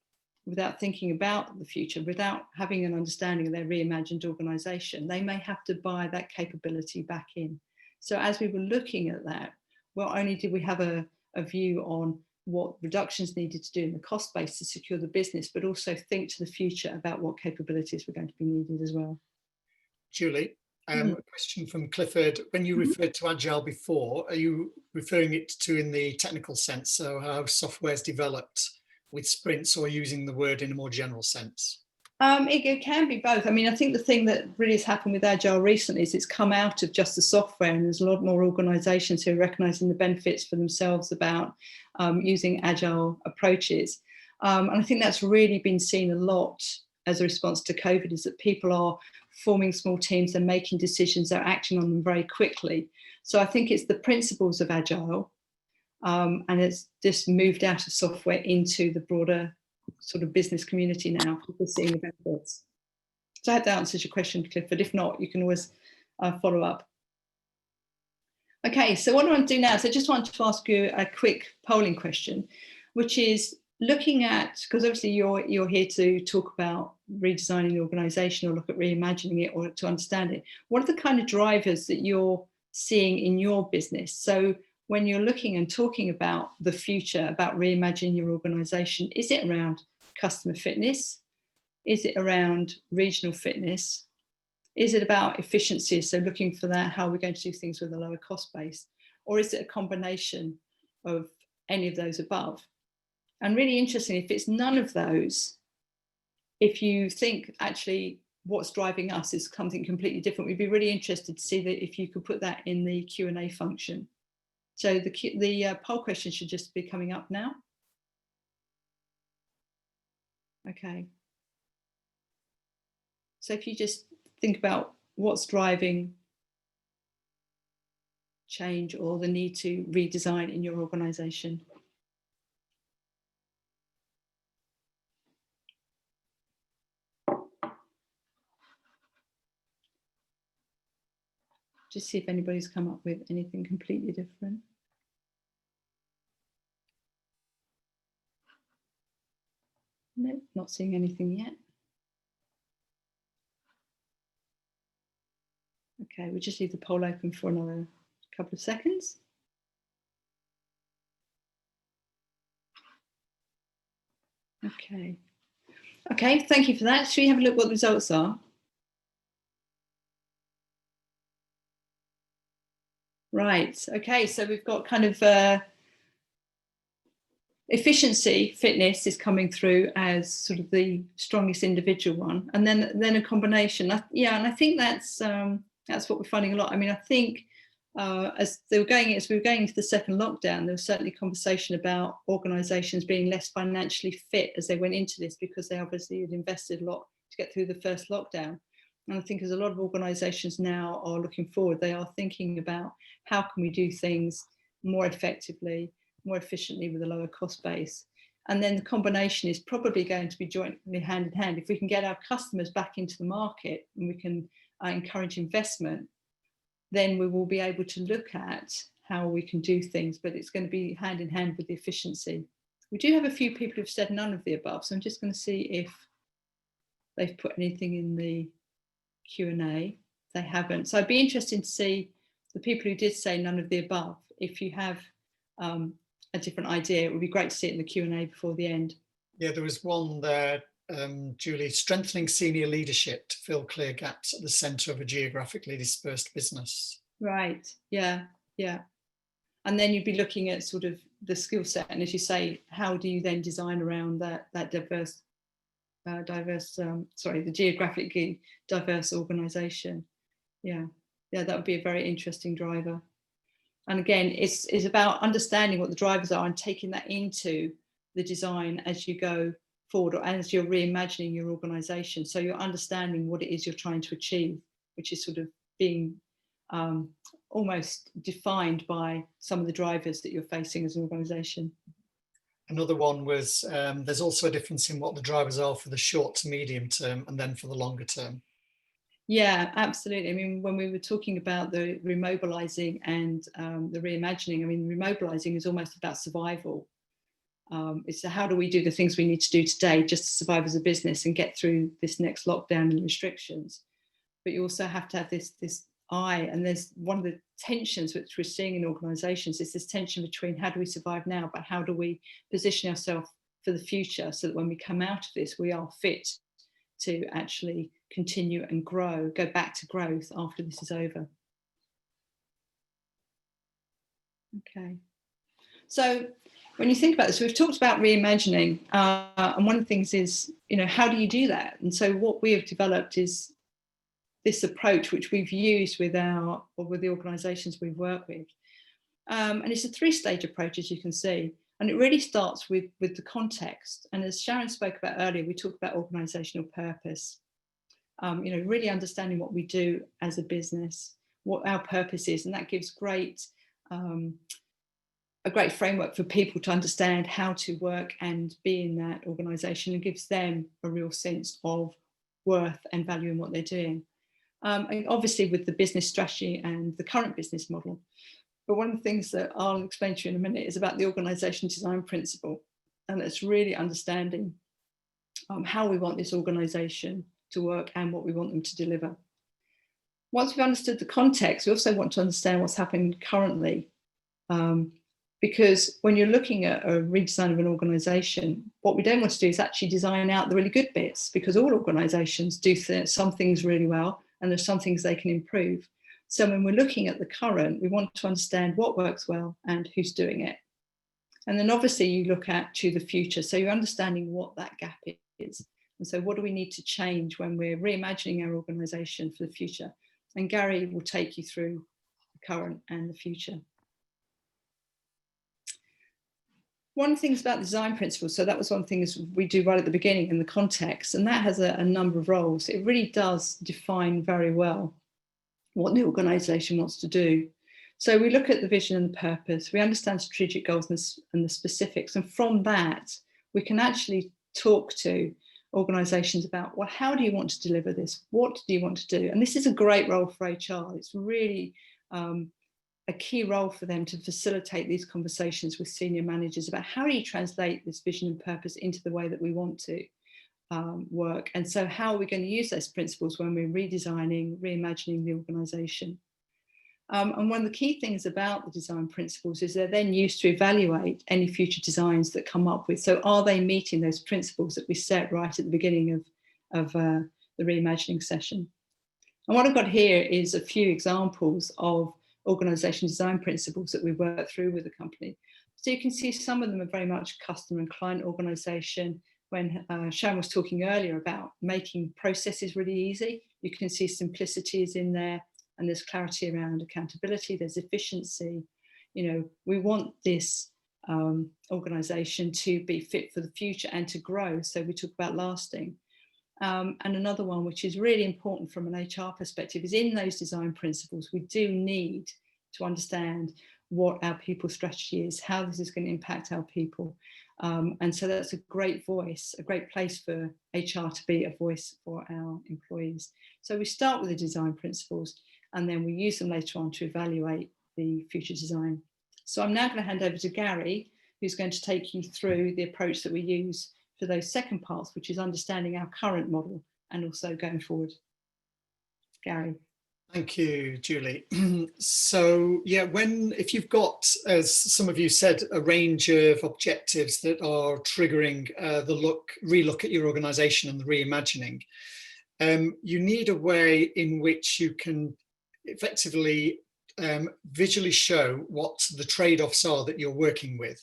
S3: without thinking about the future, without having an understanding of their reimagined organisation, they may have to buy that capability back in. So as we were looking at that, not only did we have a view on what reductions needed to do in the cost base to secure the business, but also think to the future about what capabilities were going to be needed as well.
S2: Julie, a question from Clifford. When you referred to Agile before, are you referring it to in the technical sense, so how software is developed with sprints, or using the word in a more general sense?
S3: It can be both. I mean, I think the thing that really has happened with Agile recently is it's come out of just the software, and there's a lot more organisations who are recognising the benefits for themselves about using Agile approaches. And I think that's really been seen a lot as a response to COVID, is that people are forming small teams and making decisions, they're acting on them very quickly. So I think it's the principles of Agile, and it's just moved out of software into the broader sort of business community now, people seeing the benefits. So I hope that answers your question, Clifford. If not, you can always follow up. Okay, so what I want to do now is I just want to ask you a quick polling question, which is looking at, because obviously you're here to talk about redesigning the organisation or look at reimagining it or to understand it. What are the kind of drivers that you're seeing in your business? So when you're looking and talking about the future, about reimagining your organisation, is it around customer fitness? Is it around regional fitness? Is it about efficiency? So looking for that, how are we going to do things with a lower cost base? Or is it a combination of any of those above? And really interesting, if it's none of those, if you think actually what's driving us is something completely different, we'd be really interested to see that if you could put that in the Q&A function. So the poll question should just be coming up now. Okay. So if you just think about what's driving change or the need to redesign in your organization. Just see if anybody's come up with anything completely different. No, not seeing anything yet. Okay, we'll just leave the poll open for another couple of seconds. Okay. Okay, thank you for that. Should we have a look what the results are? Right, okay, so we've got kind of efficiency, fitness is coming through as sort of the strongest individual one, and then a combination. Yeah, and I think that's what we're finding a lot. I mean, I think as we were going into the second lockdown, there was certainly conversation about organisations being less financially fit as they went into this, because they obviously had invested a lot to get through the first lockdown. And I think as a lot of organisations now are looking forward, they are thinking about how can we do things more effectively, more efficiently with a lower cost base. And then the combination is probably going to be jointly hand in hand. If we can get our customers back into the market and we can encourage investment, then we will be able to look at how we can do things, but it's going to be hand in hand with the efficiency. We do have a few people who've said none of the above, so I'm just going to see if they've put anything in the Q&A. They haven't. So I'd be interested to see the people who did say none of the above. If you have a different idea, it would be great to see it in the Q&A before the end.
S2: Yeah, there was one there, Julie, strengthening senior leadership to fill clear gaps at the centre of a geographically dispersed business.
S3: Right, yeah, yeah. And then you'd be looking at sort of the skill set, and as you say, how do you then design around that the geographically diverse organisation? Yeah, that would be a very interesting driver. And again, it's about understanding what the drivers are and taking that into the design as you go forward, or as you're reimagining your organisation. So you're understanding what it is you're trying to achieve, which is sort of being almost defined by some of the drivers that you're facing as an organisation.
S2: Another one was there's also a difference in what the drivers are for the short to medium term and then for the longer term. Yeah, absolutely. I mean, when we were talking about the remobilising and the reimagining, I mean, remobilising is almost about survival. It's how do we do the things we need to do today just to survive as a business and get through this next lockdown and restrictions. But you also have to have this eye, and there's one of the tensions which we're seeing in organisations is this tension between how do we survive now, but how do we position ourselves for the future so that when we come out of this, we are fit to actually continue and grow, go back to growth after this is over. Okay. So when you think about this, we've talked about reimagining, and one of the things is, how do you do that? And so what we have developed is this approach, which we've used with the organisations we work with. And it's a three-stage approach, as you can see. And it really starts with the context. And as Sharon spoke about earlier, we talked about organisational purpose. Really understanding what we do as a business, what our purpose is, and that gives a great framework for people to understand how to work and be in that organisation, and gives them a real sense of worth and value in what they're doing. And obviously with the business strategy and the current business model. But one of the things that I'll explain to you in a minute is about the organisation design principle. And it's really understanding how we want this organisation to work and what we want them to deliver. Once we've understood the context, we also want to understand what's happening currently. Because when you're looking at a redesign of an organisation, what we don't want to do is actually design out the really good bits, because all organisations do some things really well
S3: and there's some things they can improve. So when we're looking at the current, we want to understand what works well and who's doing it. And then obviously you look at to the future. So you're understanding what that gap is. And so what do we need to change when we're reimagining our organisation for the future? And Gary will take you through the current and the future. One of the things about design principles, so that was one thing we do right at the beginning in the context, and that has a number of roles. It really does define very well what the organisation wants to do. So we look at the vision and the purpose, we understand strategic goals and the specifics, and from that, we can actually talk to organisations about, well, how do you want to deliver this? What do you want to do? And this is a great role for HR. It's really a key role for them to facilitate these conversations with senior managers about how do you translate this vision and purpose into the way that we want to work. And so how are we going to use those principles when we're redesigning, reimagining the organisation? And one of the key things about the design principles is they're then used to evaluate any future designs that come up with. So are they meeting those principles that we set right at the beginning of the reimagining session? And what I've got here is a few examples of organisation design principles that we work through with the company. So you can see some of them are very much customer and client organisation. When Sharon was talking earlier about making processes really easy, you can see simplicity is in there, and there's clarity around accountability, there's efficiency. You know, we want this organisation to be fit for the future and to grow. So we talk about lasting. And another one, which is really important from an HR perspective, is in those design principles, we do need to understand what our people strategy is, how this is going to impact our people. And so that's a great voice, a great place for HR to be a voice for our employees. So we start with the design principles, and then we use them later on to evaluate the future design. So I'm now going to hand over to Gary, who's going to take you through the approach that we use for those second parts, which is understanding our current model and also going forward. Gary.
S2: Thank you, Julie. So yeah, if you've got, as some of you said, a range of objectives that are triggering the relook at your organisation and the reimagining, you need a way in which you can effectively visually show what the trade-offs are that you're working with,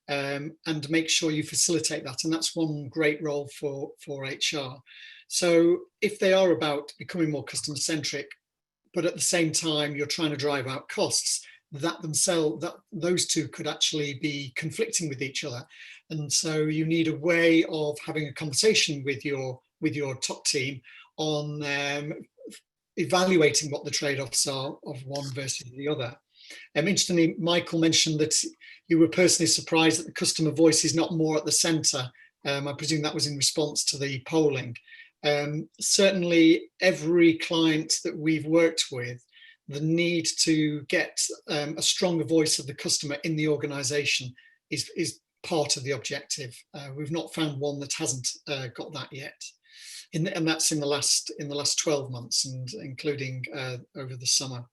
S2: and make sure you facilitate that. And that's one great role for HR. So if they are about becoming more customer-centric, but at the same time you're trying to drive out costs, those two could actually be conflicting with each other. And so you need a way of having a conversation with your top team on evaluating what the trade-offs are of one versus the other. Interestingly, Michael mentioned that you were personally surprised that the customer voice is not more at the centre. I presume that was in response to the polling. Certainly, every client that we've worked with, the need to get a stronger voice of the customer in the organisation is part of the objective. We've not found one that hasn't got that yet. And that's in the last 12 months, and including over the summer.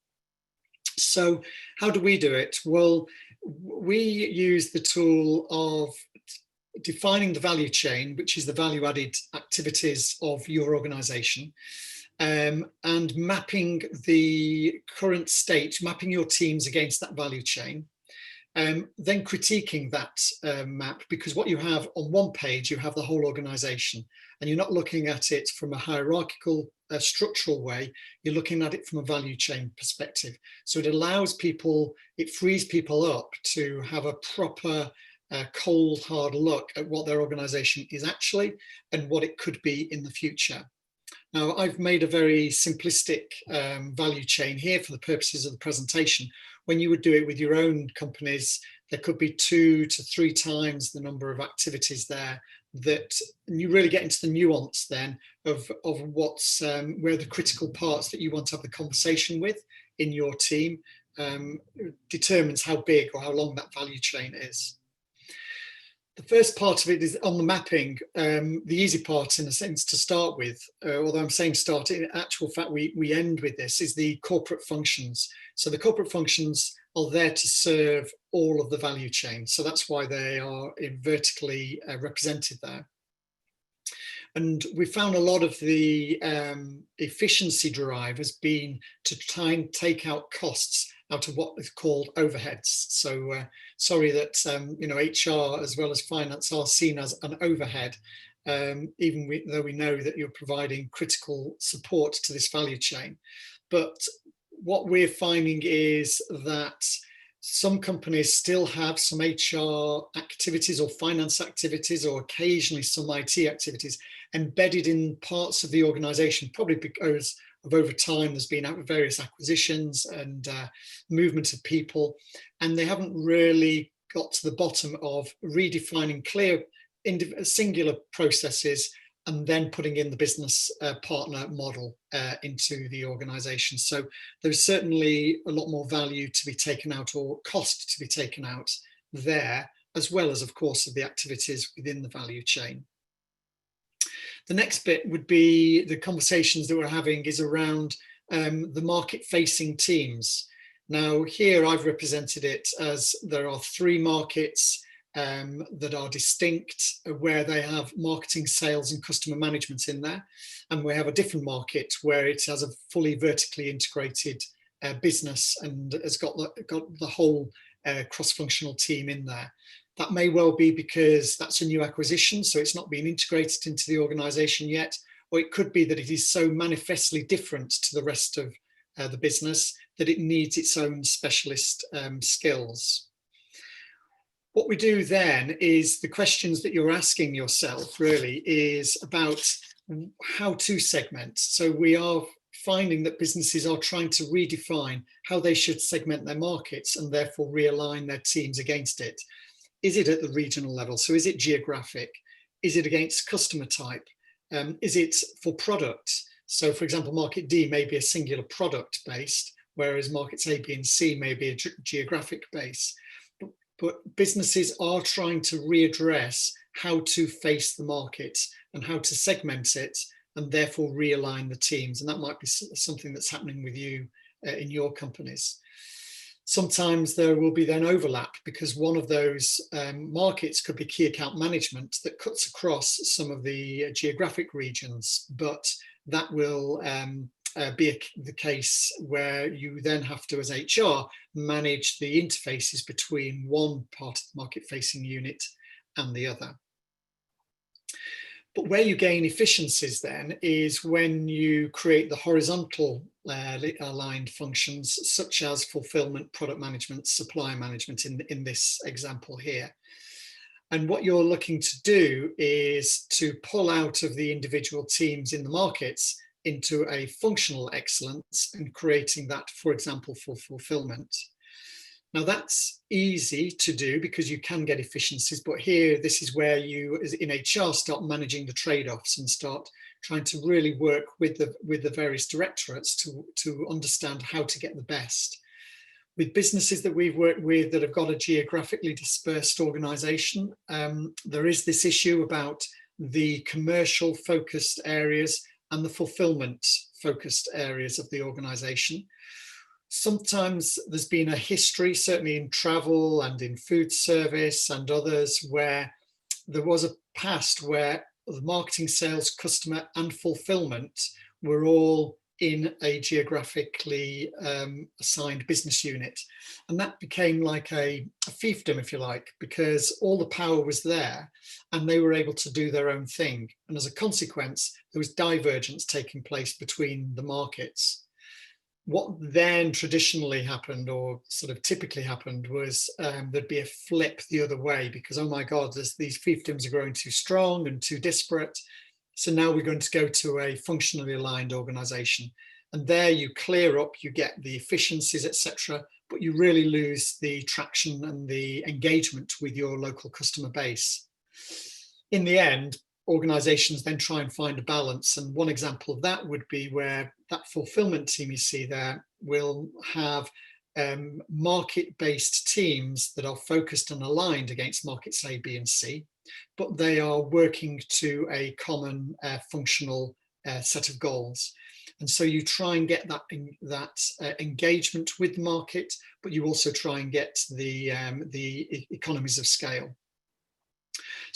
S2: So how do we do it? Well, we use the tool of defining the value chain, which is the value-added activities of your organisation, and mapping the current state, mapping your teams against that value chain. Then critiquing that map, because what you have on one page, you have the whole organisation, and you're not looking at it from a hierarchical, structural way, you're looking at it from a value chain perspective. So it allows people, it frees people up to have a proper, cold, hard look at what their organisation is actually and what it could be in the future. Now, I've made a very simplistic value chain here for the purposes of the presentation. When you would do it with your own companies, there could be 2 to 3 times the number of activities there, and you really get into the nuance then of what's where the critical parts that you want to have the conversation with in your team determines how big or how long that value chain is. The first part of it is on the mapping, the easy part in a sense to start with, although I'm saying start, in actual fact we end with this, is the corporate functions. So the corporate functions are there to serve all of the value chain. So that's why they are vertically represented there. And we found a lot of the efficiency drive has been to try and take out costs out of what is called overheads. So sorry that HR as well as finance are seen as an overhead, even though we know that you're providing critical support to this value chain. But what we're finding is that some companies still have some HR activities or finance activities or occasionally some IT activities embedded in parts of the organization, probably because of over time there's been various acquisitions and movement of people, and they haven't really got to the bottom of redefining clear singular processes and then putting in the business partner model into the organization. So there's certainly a lot more value to be taken out, or cost to be taken out there, as well as, of course, of the activities within the value chain. The next bit would be the conversations that we're having is around the market-facing teams. Now, here I've represented it as there are 3 markets that are distinct, where they have marketing, sales and customer management in there. And we have a different market where it has a fully vertically integrated business and has got the whole cross-functional team in there. That may well be because that's a new acquisition, so it's not been integrated into the organization yet, or it could be that it is so manifestly different to the rest of the business that it needs its own specialist skills. What we do then is the questions that you're asking yourself really is about how to segment. So we are finding that businesses are trying to redefine how they should segment their markets and therefore realign their teams against it. Is it at the regional level? So is it geographic? Is it against customer type? Is it for product? So for example, market D may be a singular product based, whereas markets A, B and C may be a geographic base. But businesses are trying to readdress how to face the market and how to segment it and therefore realign the teams. And that might be something that's happening with you in your companies. Sometimes there will be then overlap because one of those markets could be key account management that cuts across some of the geographic regions, but that will be the case where you then have to, as HR, manage the interfaces between one part of the market-facing unit and the other. But where you gain efficiencies then is when you create the horizontal aligned functions, such as fulfillment, product management, supply management in this example here. And what you're looking to do is to pull out of the individual teams in the markets into a functional excellence and creating that, for example, for fulfillment. Now that's easy to do because you can get efficiencies, but here this is where you, as in HR, start managing the trade-offs and start trying to really work with the various directorates to understand how to get the best. With businesses that we've worked with that have got a geographically dispersed organization, there is this issue about the commercial focused areas and the fulfillment focused areas of the organization. Sometimes there's been a history, certainly in travel and in food service and others, where there was a past where the marketing, sales, customer and fulfillment were all in a geographically assigned business unit. And that became like a fiefdom, if you like, because all the power was there and they were able to do their own thing. And as a consequence, there was divergence taking place between the markets. What then traditionally happened, or sort of typically happened, was there'd be a flip the other way because, oh my God, these fiefdoms are growing too strong and too disparate. So now we're going to go to a functionally aligned organization. And there you clear up, you get the efficiencies, etc., but you really lose the traction and the engagement with your local customer base. In the end, organizations then try and find a balance. And one example of that would be where that fulfillment team you see there will have market-based teams that are focused and aligned against markets A, B, and C, but they are working to a common functional set of goals. And so you try and get that engagement with the market, but you also try and get the economies of scale.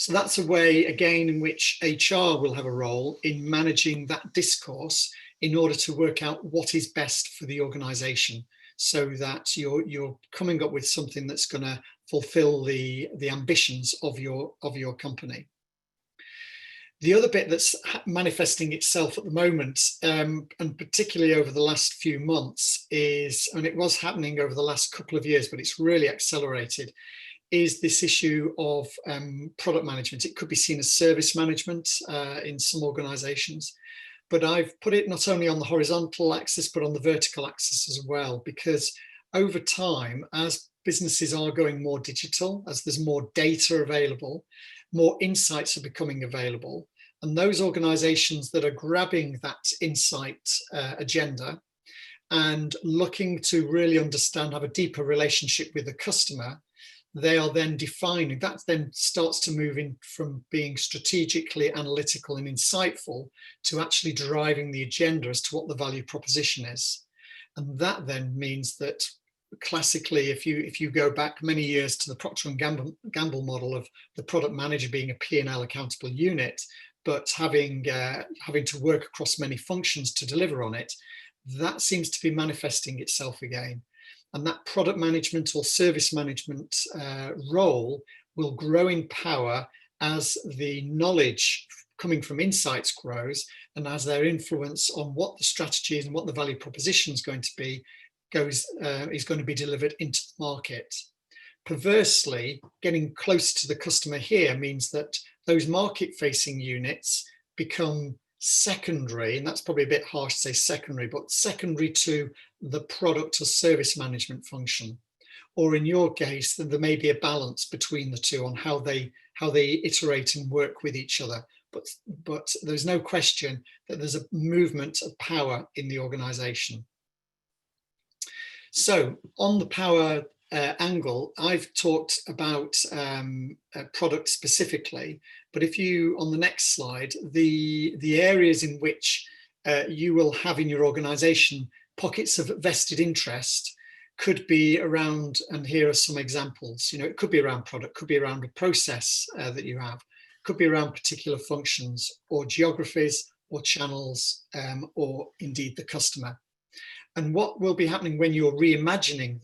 S2: So that's a way, again, in which HR will have a role in managing that discourse in order to work out what is best for the organisation, so that you're coming up with something that's going to fulfil the ambitions of your company. The other bit that's manifesting itself at the moment, and particularly over the last few months, is, and it was happening over the last couple of years, but it's really accelerated, is this issue of product management. It could be seen as service management in some organisations, but I've put it not only on the horizontal axis, but on the vertical axis as well, because over time, as businesses are going more digital, as there's more data available, more insights are becoming available, and those organisations that are grabbing that insight agenda and looking to really understand, have a deeper relationship with the customer, they are then defining, that then starts to move in from being strategically analytical and insightful to actually driving the agenda as to what the value proposition is. And that then means that classically, if you go back many years to the Procter & Gamble model of the product manager being a P&L accountable unit, but having to work across many functions to deliver on it, that seems to be manifesting itself again. And that product management or service management role will grow in power as the knowledge coming from insights grows, and as their influence on what the strategy is and what the value proposition is going to be is going to be delivered into the market. Perversely, getting close to the customer here means that those market-facing units become secondary, and that's probably a bit harsh to say secondary, but secondary to the product or service management function. Or in your case, there may be a balance between the two on how they iterate and work with each other. But there's no question that there's a movement of power in the organisation. So on the power angle, I've talked about product specifically, but if you, on the next slide, the areas in which you will have in your organisation pockets of vested interest could be around, and here are some examples, it could be around product, could be around a process that you have, could be around particular functions or geographies or channels, or indeed the customer. And what will be happening when you're reimagining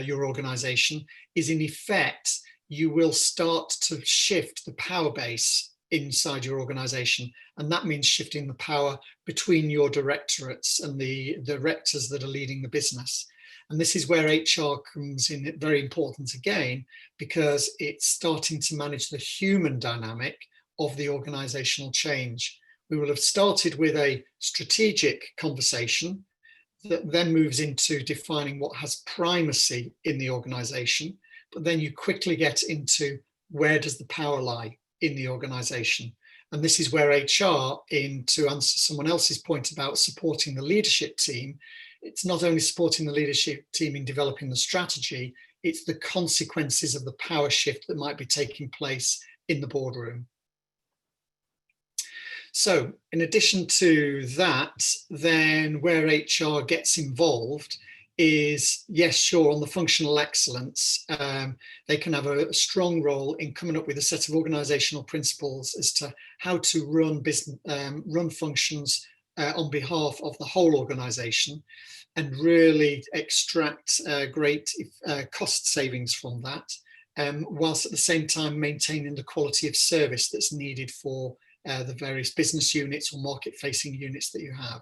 S2: your organisation is, in effect, you will start to shift the power base inside your organisation. And that means shifting the power between your directorates and the directors that are leading the business. And this is where HR comes in very important again, because it's starting to manage the human dynamic of the organisational change. We will have started with a strategic conversation that then moves into defining what has primacy in the organisation, but then you quickly get into where does the power lie in the organisation. And this is where HR, to answer someone else's point about supporting the leadership team, it's not only supporting the leadership team in developing the strategy, it's the consequences of the power shift that might be taking place in the boardroom. So in addition to that, then where HR gets involved is, yes, sure, on the functional excellence, they can have a strong role in coming up with a set of organisational principles as to how to run business, run functions on behalf of the whole organisation, and really extract great cost savings from that, whilst at the same time maintaining the quality of service that's needed for the various business units or market-facing units that you have.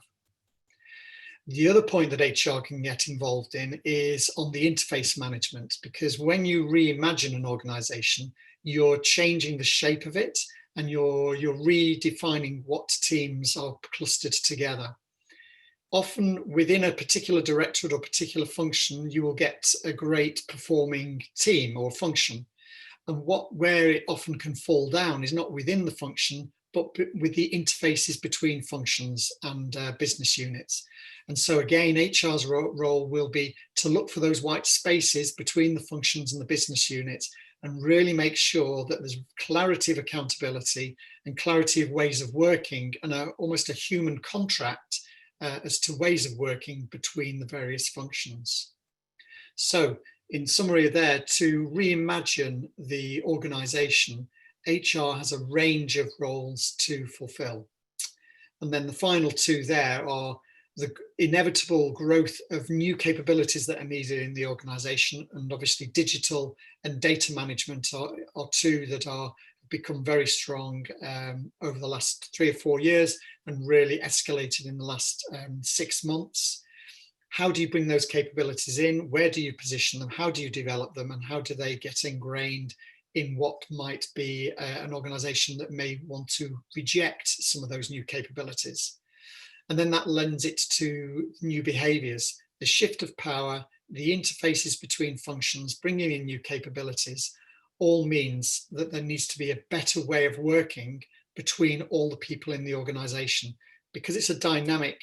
S2: The other point that HR can get involved in is on the interface management, because when you reimagine an organisation, you're changing the shape of it and you're redefining what teams are clustered together. Often within a particular directorate or particular function, you will get a great performing team or function. And where it often can fall down is not within the function, but with the interfaces between functions and business units. And so again, HR's role will be to look for those white spaces between the functions and the business units, and really make sure that there's clarity of accountability and clarity of ways of working, and almost a human contract as to ways of working between the various functions. So in summary there, to reimagine the organisation, HR has a range of roles to fulfil. And then the final two there are the inevitable growth of new capabilities that are needed in the organisation, and obviously digital and data management are two that are become very strong over the last 3 or 4 years and really escalated in the last 6 months. How do you bring those capabilities in? Where do you position them? How do you develop them? And how do they get ingrained in what might be an organisation that may want to reject some of those new capabilities? And then that lends it to new behaviours, the shift of power, the interfaces between functions, bringing in new capabilities, all means that there needs to be a better way of working between all the people in the organisation. Because it's a dynamic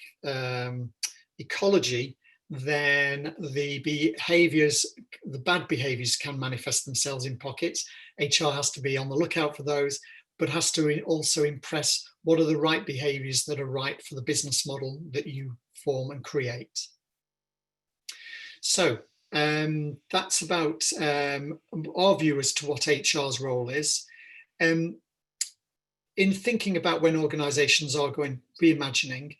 S2: ecology, then the behaviours, the bad behaviours can manifest themselves in pockets. HR has to be on the lookout for those, but has to also impress what are the right behaviours that are right for the business model that you form and create. So that's about our view as to what HR's role is. In thinking about when organisations are going reimagining,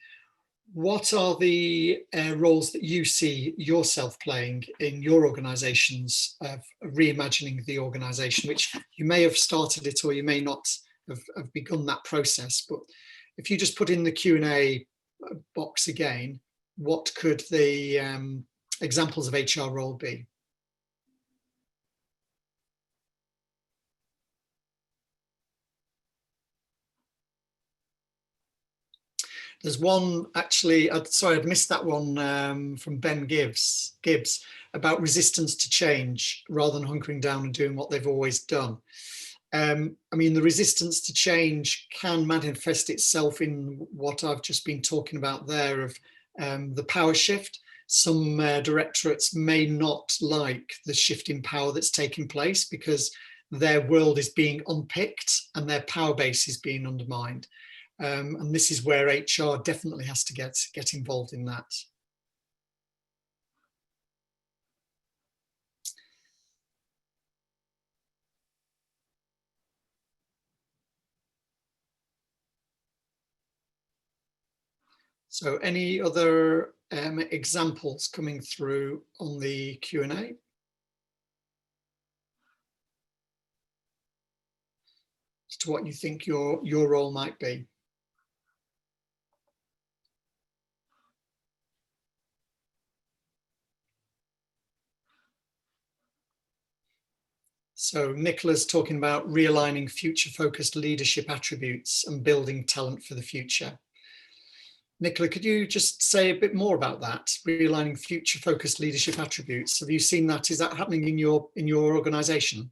S2: what are the roles that you see yourself playing in your organisations of reimagining the organisation, which you may have started it or you may not have begun that process, but if you just put in the Q&A box again, what could the examples of HR role be? There's one actually, sorry, I'd missed that one from Ben Gibbs about resistance to change rather than hunkering down and doing what they've always done. I mean, the resistance to change can manifest itself in what I've just been talking about there of the power shift. Some directorates may not like the shift in power that's taking place because their world is being unpicked and their power base is being undermined. And this is where HR definitely has to get involved in that. So any other examples coming through on the Q&A? As to what you think your role might be. So Nicola's talking about realigning future-focused leadership attributes and building talent for the future. Nicola, could you just say a bit more about that? Realigning future-focused leadership attributes. Have you seen that? Is that happening in your organisation?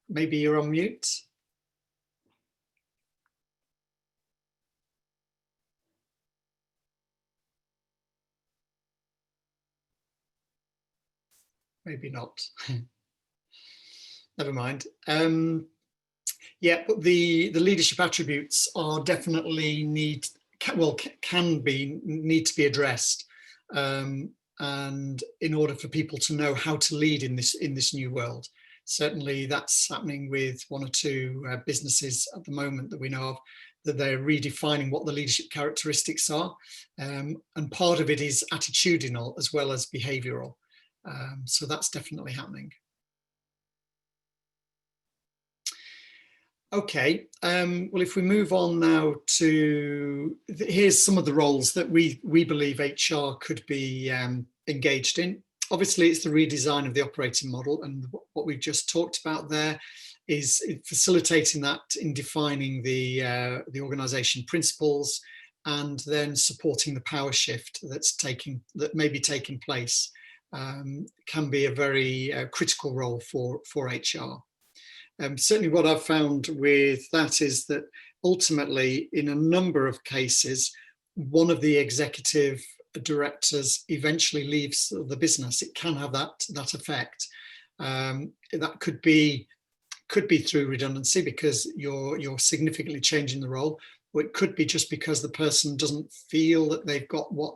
S2: Maybe you're on mute. Maybe not. Never mind. Yeah, but the leadership attributes are definitely need to be addressed, and in order for people to know how to lead in this new world. Certainly, that's happening with 1 or 2 businesses at the moment that we know of, that they're redefining what the leadership characteristics are, and part of it is attitudinal as well as behavioural. So that's definitely happening. Okay, well, if we move on now to, here's some of the roles that we believe HR could be engaged in. Obviously, it's the redesign of the operating model, and what we've just talked about there is facilitating that in defining the organisation principles, and then supporting the power shift that may be taking place. Can be a very critical role for HR. Certainly what I've found with that is that ultimately, in a number of cases, one of the executive directors eventually leaves the business. It can have that effect. That could be through redundancy because you're significantly changing the role, or it could be just because the person doesn't feel that they've got what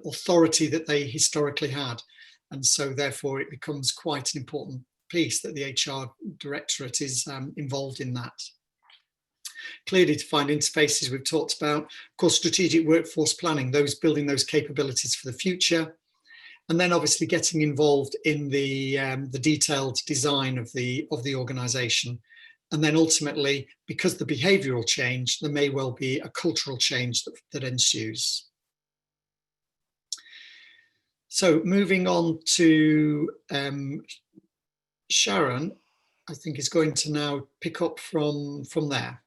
S2: authority that they historically had. And so therefore it becomes quite an important piece that the HR directorate is involved in that. Clearly defined interfaces we've talked about, of course, strategic workforce planning, those building those capabilities for the future. And then obviously getting involved in the detailed design of the organisation. And then ultimately, because the behavioural change, there may well be a cultural change that ensues. So moving on to Sharon, I think is going to now pick up from there.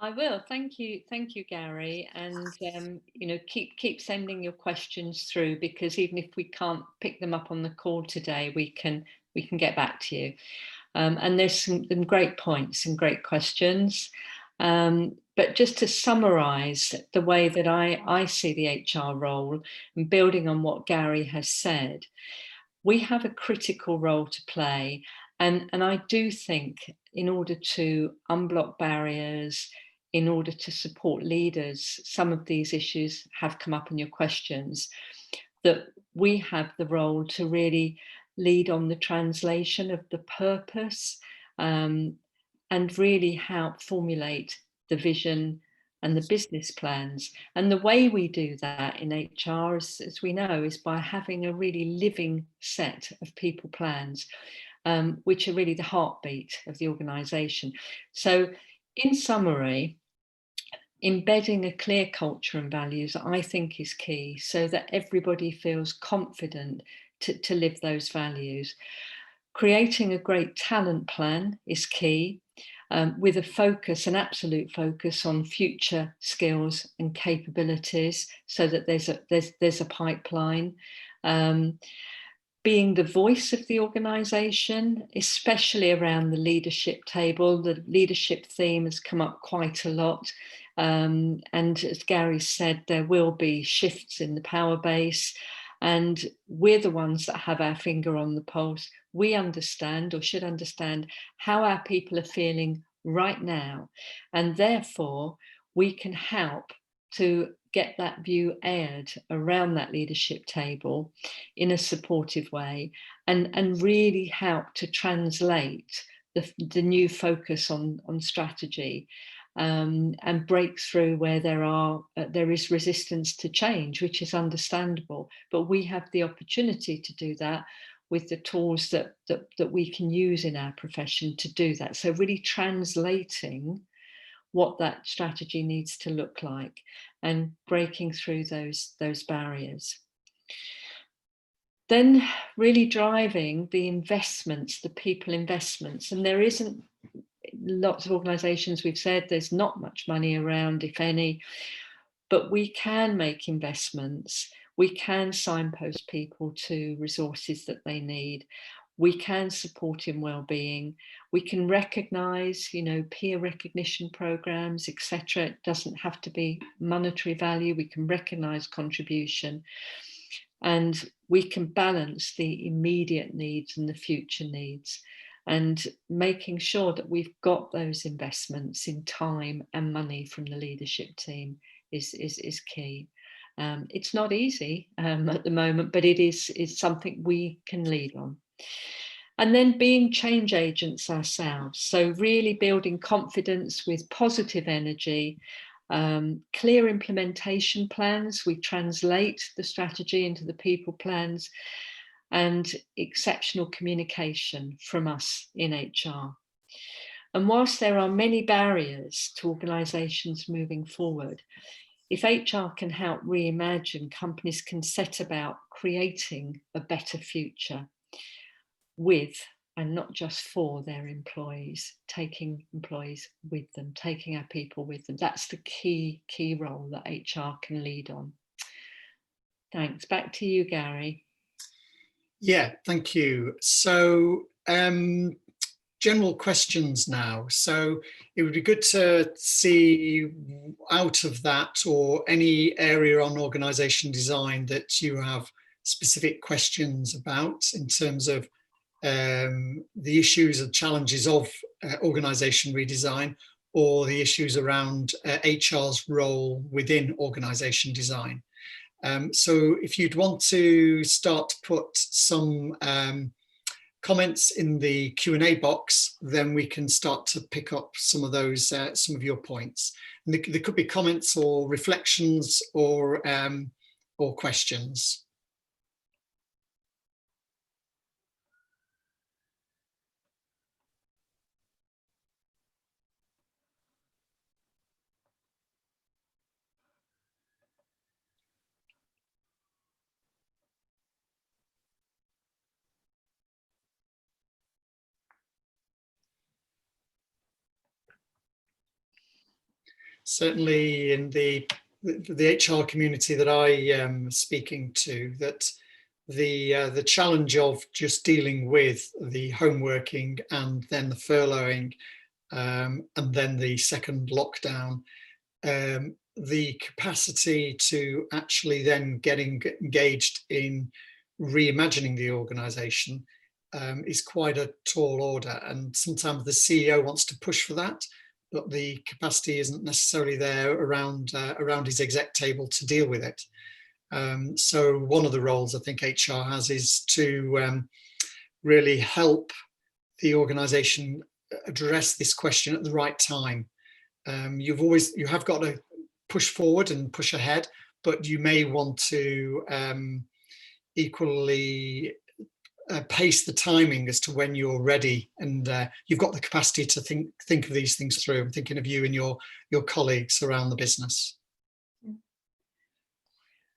S4: I will. Thank you, Gary, and you know, keep sending your questions through, because even if we can't pick them up on the call today, we can get back to you. And there's some great points and great questions. But just to summarise the way that I see the HR role, and building on what Gary has said, we have a critical role to play. And I do think in order to unblock barriers, in order to support leaders, some of these issues have come up in your questions, that we have the role to really lead on the translation of the purpose, and really help formulate the vision and the business plans. And the way we do that in HR, as we know, is by having a really living set of people plans, which are really the heartbeat of the organisation. So in summary, embedding a clear culture and values, I think, is key, so that everybody feels confident to live those values. Creating a great talent plan is key, with a focus, an absolute focus on future skills and capabilities, so that there's a pipeline. Being the voice of the organisation, especially around the leadership table. The leadership theme has come up quite a lot. And as Gary said, there will be shifts in the power base, and we're the ones that have our finger on the pulse. We understand, or should understand, how our people are feeling right now, and therefore we can help to get that view aired around that leadership table in a supportive way, and really help to translate the new focus on strategy, and break through where there is resistance to change, which is understandable. But we have the opportunity to do that with the tools that we can use in our profession to do that. So really translating what that strategy needs to look like, and breaking through those barriers. Then really driving the investments, the people investments. And there isn't, lots of organisations, we've said there's not much money around, if any, but we can make investments. We can signpost people to resources that they need. We can support in well-being. We can recognise, you know, peer recognition programs, etc. It doesn't have to be monetary value. We can recognise contribution, and we can balance the immediate needs and the future needs, and making sure that we've got those investments in time and money from the leadership team is key. It's not easy at the moment, but it's something we can lead on. And then being change agents ourselves. So really building confidence with positive energy, clear implementation plans. We translate the strategy into the people plans, and exceptional communication from us in HR. And whilst there are many barriers to organisations moving forward, if HR can help reimagine, companies can set about creating a better future with, and not just for, their employees, taking employees with them, taking our people with them. That's the key role that HR can lead on. Thanks. Back to you, Gary.
S2: Yeah, thank you. So general questions now. So it would be good to see out of that, or any area on organisation design that you have specific questions about in terms of the issues and challenges of organisation redesign, or the issues around HR's role within organisation design. So if you'd want to start to put some comments in the Q&A box, then we can start to pick up some of those, some of your points. And there could be comments or reflections or questions. Certainly in the HR community that I am speaking to, that the challenge of just dealing with the home working and then the furloughing and then the second lockdown, the capacity to actually then getting engaged in reimagining the organisation is quite a tall order, and sometimes the CEO wants to push for that, but the capacity isn't necessarily there around his exec table to deal with it. So one of the roles I think HR has is to really help the organisation address this question at the right time. You have got to push forward and push ahead, but you may want to equally pace the timing as to when you're ready, and you've got the capacity to think of these things through. I'm thinking of you and your colleagues around the business.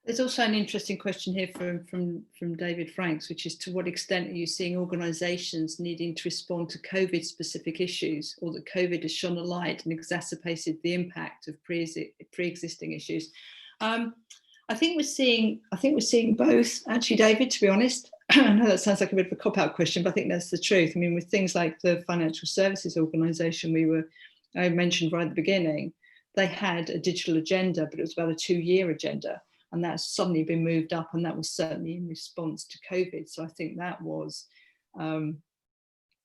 S3: There's also an interesting question here from David Franks, which is, to what extent are you seeing organisations needing to respond to COVID-specific issues, or that COVID has shone a light and exacerbated the impact of pre-existing issues? I think we're seeing both, actually, David, to be honest. I know that sounds like a bit of a cop-out question, but I think that's the truth. I mean, with things like the financial services organisation I mentioned right at the beginning, they had a digital agenda, but it was about a 2-year agenda. And that's suddenly been moved up, and that was certainly in response to COVID. So I think that was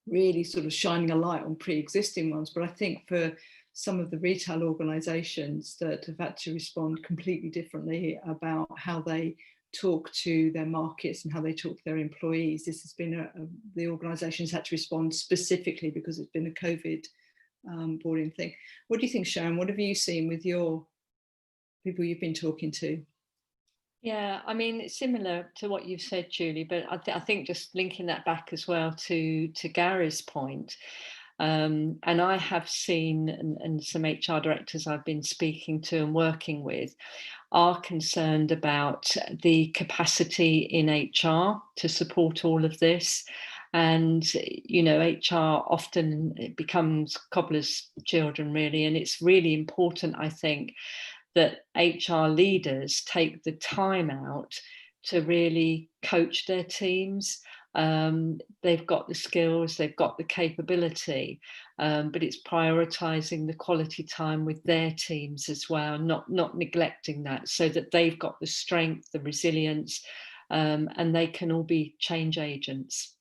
S3: really sort of shining a light on pre-existing ones. But I think for some of the retail organisations that have had to respond completely differently about how they talk to their markets and how they talk to their employees, this has been the organisations had to respond specifically because it's been a COVID boarding thing. What do you think, Sharon? What have you seen with your people you've been talking to?
S4: Yeah, I mean, it's similar to what you've said, Julie, but I think just linking that back as well to Gary's point. And I have seen, and some HR directors I've been speaking to and working with are concerned about the capacity in HR to support all of this. And, you know, HR often it becomes cobbler's children, really. And it's really important, I think, that HR leaders take the time out to really coach their teams. They've got the skills, they've got the capability, but it's prioritising the quality time with their teams as well, not neglecting that, so that they've got the strength, the resilience, and they can all be change agents.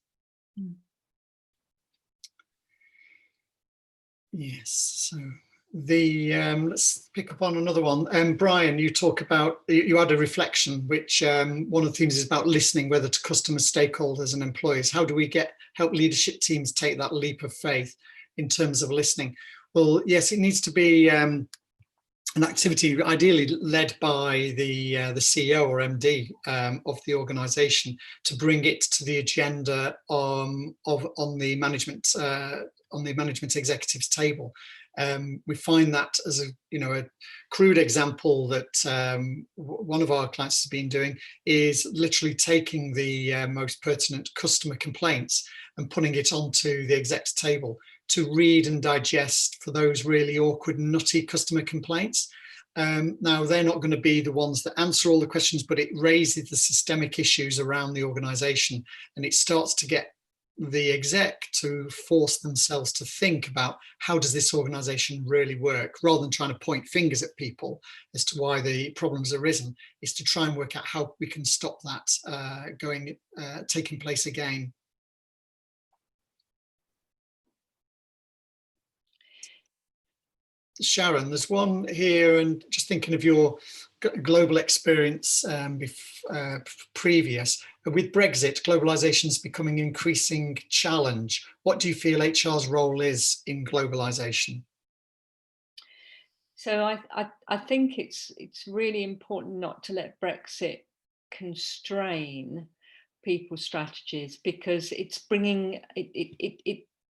S2: Yes, so let's pick up on another one. Brian, you talk about, you had a reflection, which one of the themes is about listening, whether to customers, stakeholders and employees. How do we help leadership teams take that leap of faith in terms of listening? Well, yes, it needs to be an activity ideally led by the CEO or MD of the organisation, to bring it to the agenda on the management executives table. We find that as a crude example that one of our clients has been doing is literally taking the most pertinent customer complaints and putting it onto the exec's table to read and digest for those really awkward, nutty customer complaints. Now, they're not going to be the ones that answer all the questions, but it raises the systemic issues around the organisation, and it starts to get the exec to force themselves to think about how does this organisation really work, rather than trying to point fingers at people as to why the problems arisen, is to try and work out how we can stop that taking place again. Sharon, there's one here, and just thinking of your global experience previous. With Brexit, globalization is becoming an increasing challenge. What do you feel HR's role is in globalization?
S4: So I think it's really important not to let Brexit constrain people's strategies, because it's bringing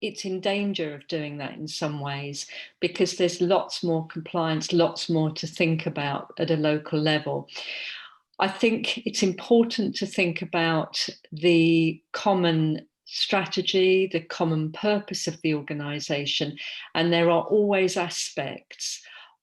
S4: it's in danger of doing that in some ways, because there's lots more compliance, lots more to think about at a local level. I think it's important to think about the common strategy, the common purpose of the organisation, and there are always aspects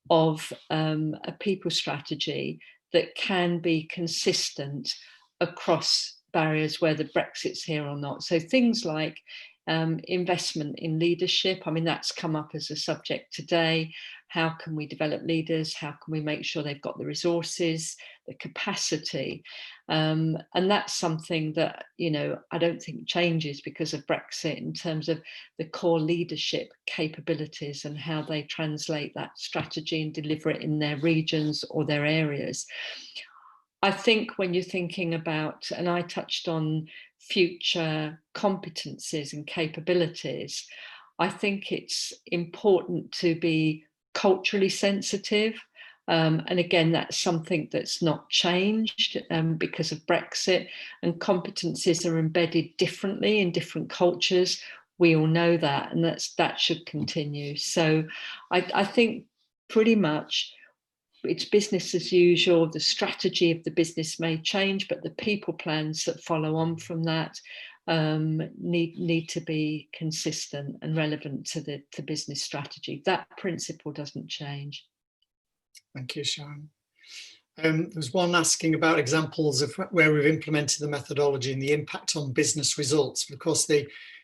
S4: of a people strategy that can be consistent across barriers, whether Brexit's here or not. So things like investment in leadership. I mean, that's come up as a subject today. How can we develop leaders? How can we make sure they've got the resources, the capacity? And that's something that, you know, I don't think changes because of Brexit, in terms of the core leadership capabilities and how they translate that strategy and deliver it in their regions or their areas. I think when you're thinking about, and I touched on future competencies and capabilities, I think it's important to be culturally sensitive. And again, that's something that's not changed because of Brexit, and competencies are embedded differently in different cultures. We all know that, and that should continue. So I think pretty much it's business as usual. The strategy of the business may change, but the people plans that follow on from that need to be consistent and relevant to the business strategy. That principle doesn't change.
S2: Thank you, Sharon. There's one asking about examples of where we've implemented the methodology and the impact on business results. Of course,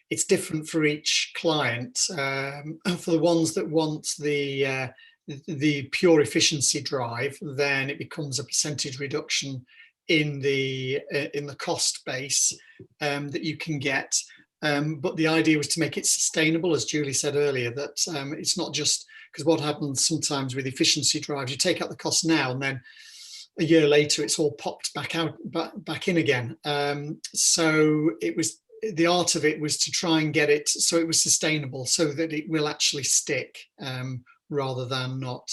S2: it's different for each client. For the ones that want the pure efficiency drive, then it becomes a percentage reduction in the cost base that you can get. But the idea was to make it sustainable, as Julie said earlier, that it's not just, because what happens sometimes with efficiency drives, you take out the cost now and then a year later it's all popped back in again. So it was, the art of it was to try and get it so it was sustainable, so that it will actually stick rather than not.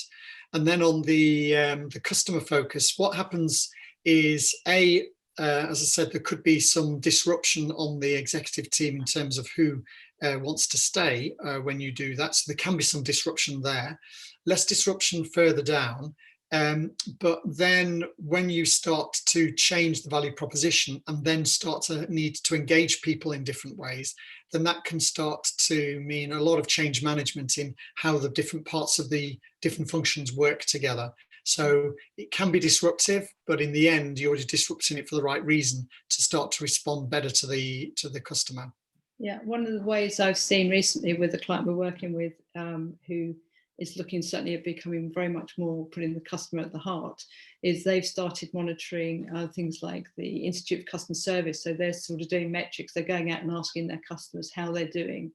S2: And then on the customer focus, what happens is as I said, there could be some disruption on the executive team in terms of who wants to stay when you do that. So there can be some disruption there, less disruption further down. But then when you start to change the value proposition and then start to need to engage people in different ways, then that can start to mean a lot of change management in how the different parts of the different functions work together. So it can be disruptive, but in the end, you're disrupting it for the right reason, to start to respond better to the customer.
S3: Yeah, one of the ways I've seen recently with the client we're working with, who is looking certainly at becoming very much more putting the customer at the heart, is they've started monitoring things like the Institute of Customer Service. So they're sort of doing metrics. They're going out and asking their customers how they're doing,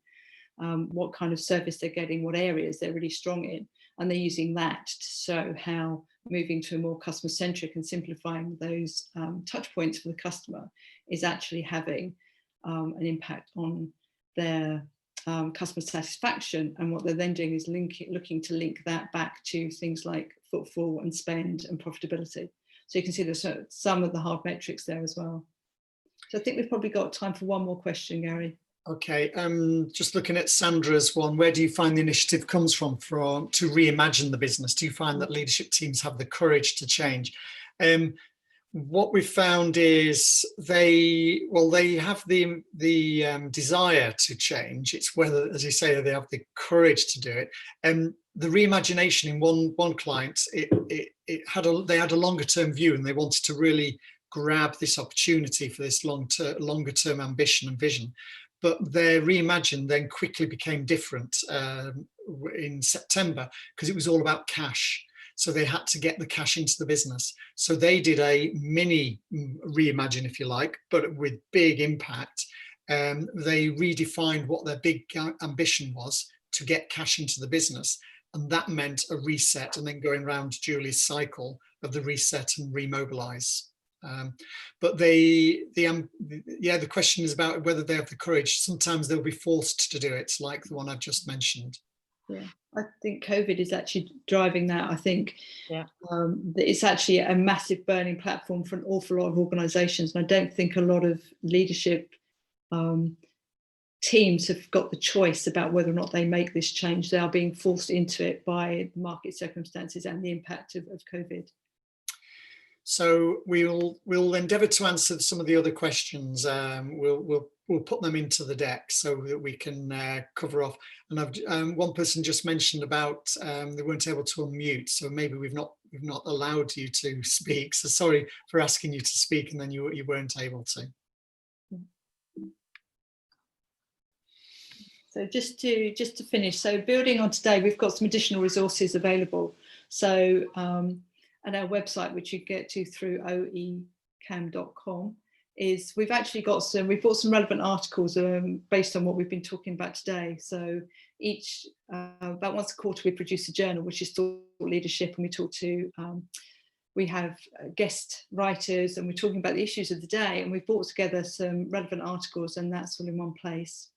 S3: what kind of service they're getting, what areas they're really strong in. And they're using that to show how moving to a more customer centric and simplifying those touch points for the customer is actually having an impact on their customer satisfaction. And what they're then doing is looking to link that back to things like footfall and spend and profitability. So you can see there's some of the hard metrics there as well. So I think we've probably got time for one more question, Gary.
S2: Okay, just looking at Sandra's one, where do you find the initiative comes from to reimagine the business? Do you find that leadership teams have the courage to change? What we've found is they have the desire to change. It's whether, as you say, they have the courage to do it. The reimagination in one client, they had a longer term view, and they wanted to really grab this opportunity for this longer term ambition and vision. But their reimagine then quickly became different in September, because it was all about cash. So they had to get the cash into the business. So they did a mini reimagine, if you like, but with big impact. They redefined what their big ambition was, to get cash into the business. and that meant a reset and then going round Julie's cycle of the reset and remobilize. But the question is about whether they have the courage. Sometimes they'll be forced to do it, like the one I've just mentioned.
S3: Yeah, I think COVID is actually driving that. I think
S4: that
S3: it's actually a massive burning platform for an awful lot of organisations, and I don't think a lot of leadership teams have got the choice about whether or not they make this change. They are being forced into it by market circumstances and the impact of COVID.
S2: So we'll endeavour to answer some of the other questions. We'll put them into the deck so that we can cover off. And one person just mentioned about they weren't able to unmute, so maybe we've not allowed you to speak. So sorry for asking you to speak and then you weren't able to.
S3: So just to finish, so building on today, we've got some additional resources available. So at our website, which you get to through oecam.com, is we've brought some relevant articles based on what we've been talking about today. So each about once a quarter we produce a journal which is thought leadership, and we talk to we have guest writers, and we're talking about the issues of the day, and we've brought together some relevant articles, and that's all in one place.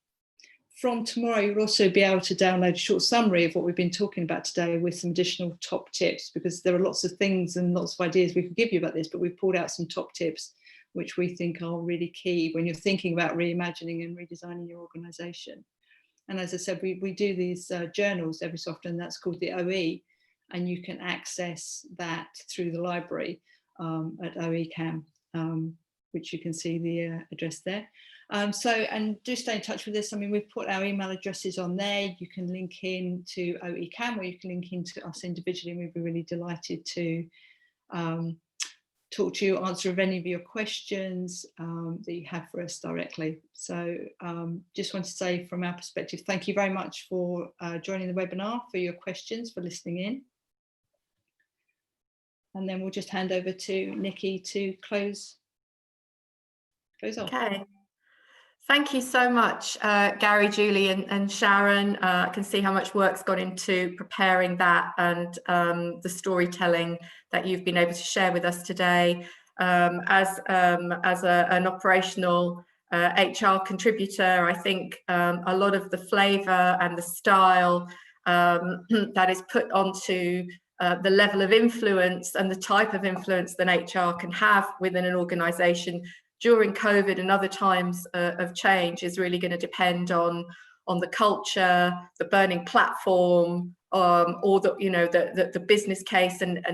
S3: From tomorrow, you'll also be able to download a short summary of what we've been talking about today with some additional top tips, because there are lots of things and lots of ideas we could give you about this, but we've pulled out some top tips which we think are really key when you're thinking about reimagining and redesigning your organisation. And as I said, we do these journals every so often. That's called the OE, and you can access that through the library at OECAM, which you can see the address there. And do stay in touch with us. I mean, we've put our email addresses on there. You can link in to OECAM, or you can link into us individually, and we'd be really delighted to talk to you, answer any of your questions that you have for us directly. So just want to say from our perspective, thank you very much for joining the webinar, for your questions, for listening in. And then we'll just hand over to Nikki to close off.
S1: Okay. Thank you so much, Gary, Julie and Sharon. I can see how much work's gone into preparing that, and the storytelling that you've been able to share with us today. As an operational HR contributor, I think a lot of the flavour and the style that is put onto the level of influence and the type of influence that HR can have within an organisation during COVID and other times of change is really going to depend on the culture, the burning platform, or the business case and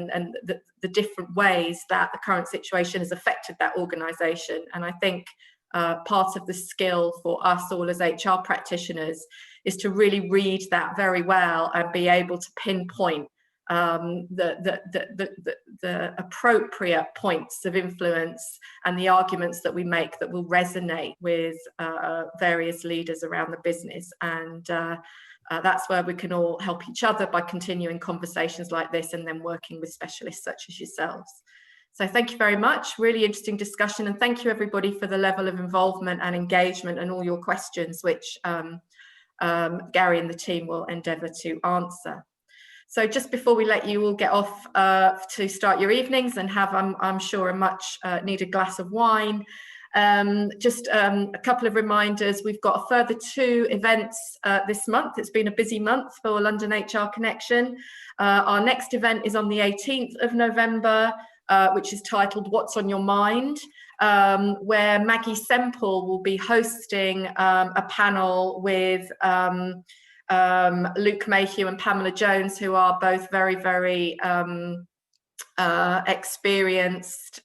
S1: the different ways that the current situation has affected that organisation. And I think part of the skill for us all as HR practitioners is to really read that very well and be able to pinpoint the appropriate points of influence and the arguments that we make that will resonate with various leaders around the business. And that's where we can all help each other by continuing conversations like this and then working with specialists such as yourselves. So thank you very much. Really interesting discussion, and thank you everybody for the level of involvement and engagement and all your questions, which Gary and the team will endeavour to answer. So just before we let you all get off to start your evenings and have, I'm sure, a much needed glass of wine, just a couple of reminders. We've got a further 2 events this month. It's been a busy month for London HR Connection. Our next event is on the 18th of November, which is titled What's on Your Mind, where Maggie Semple will be hosting a panel with Luke Mayhew and Pamela Jones, who are both very, very experienced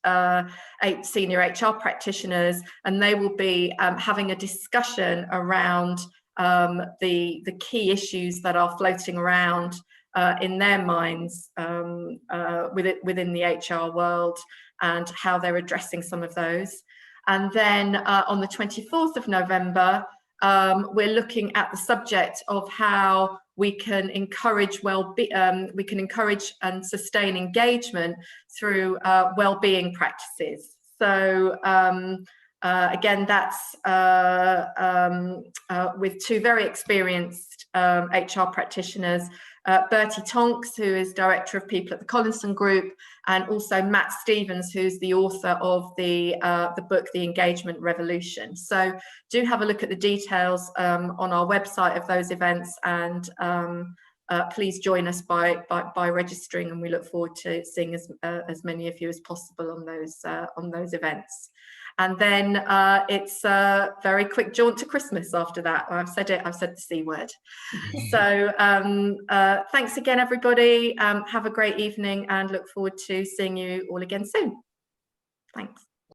S1: senior HR practitioners, and they will be having a discussion around the key issues that are floating around in their minds within the HR world and how they're addressing some of those. And then on the 24th of November, we're looking at the subject of how we can encourage we can encourage and sustain engagement through well-being practices. So Again, that's with two very experienced HR practitioners, Bertie Tonks, who is Director of People at the Collinson Group, and also Matt Stevens, who's the author of the book, The Engagement Revolution. So do have a look at the details on our website of those events, and please join us by registering, and we look forward to seeing as many of you as possible on those events. And then it's a very quick jaunt to Christmas after that. I've said the C word. So thanks again, everybody. Have a great evening, and look forward to seeing you all again soon. Thanks.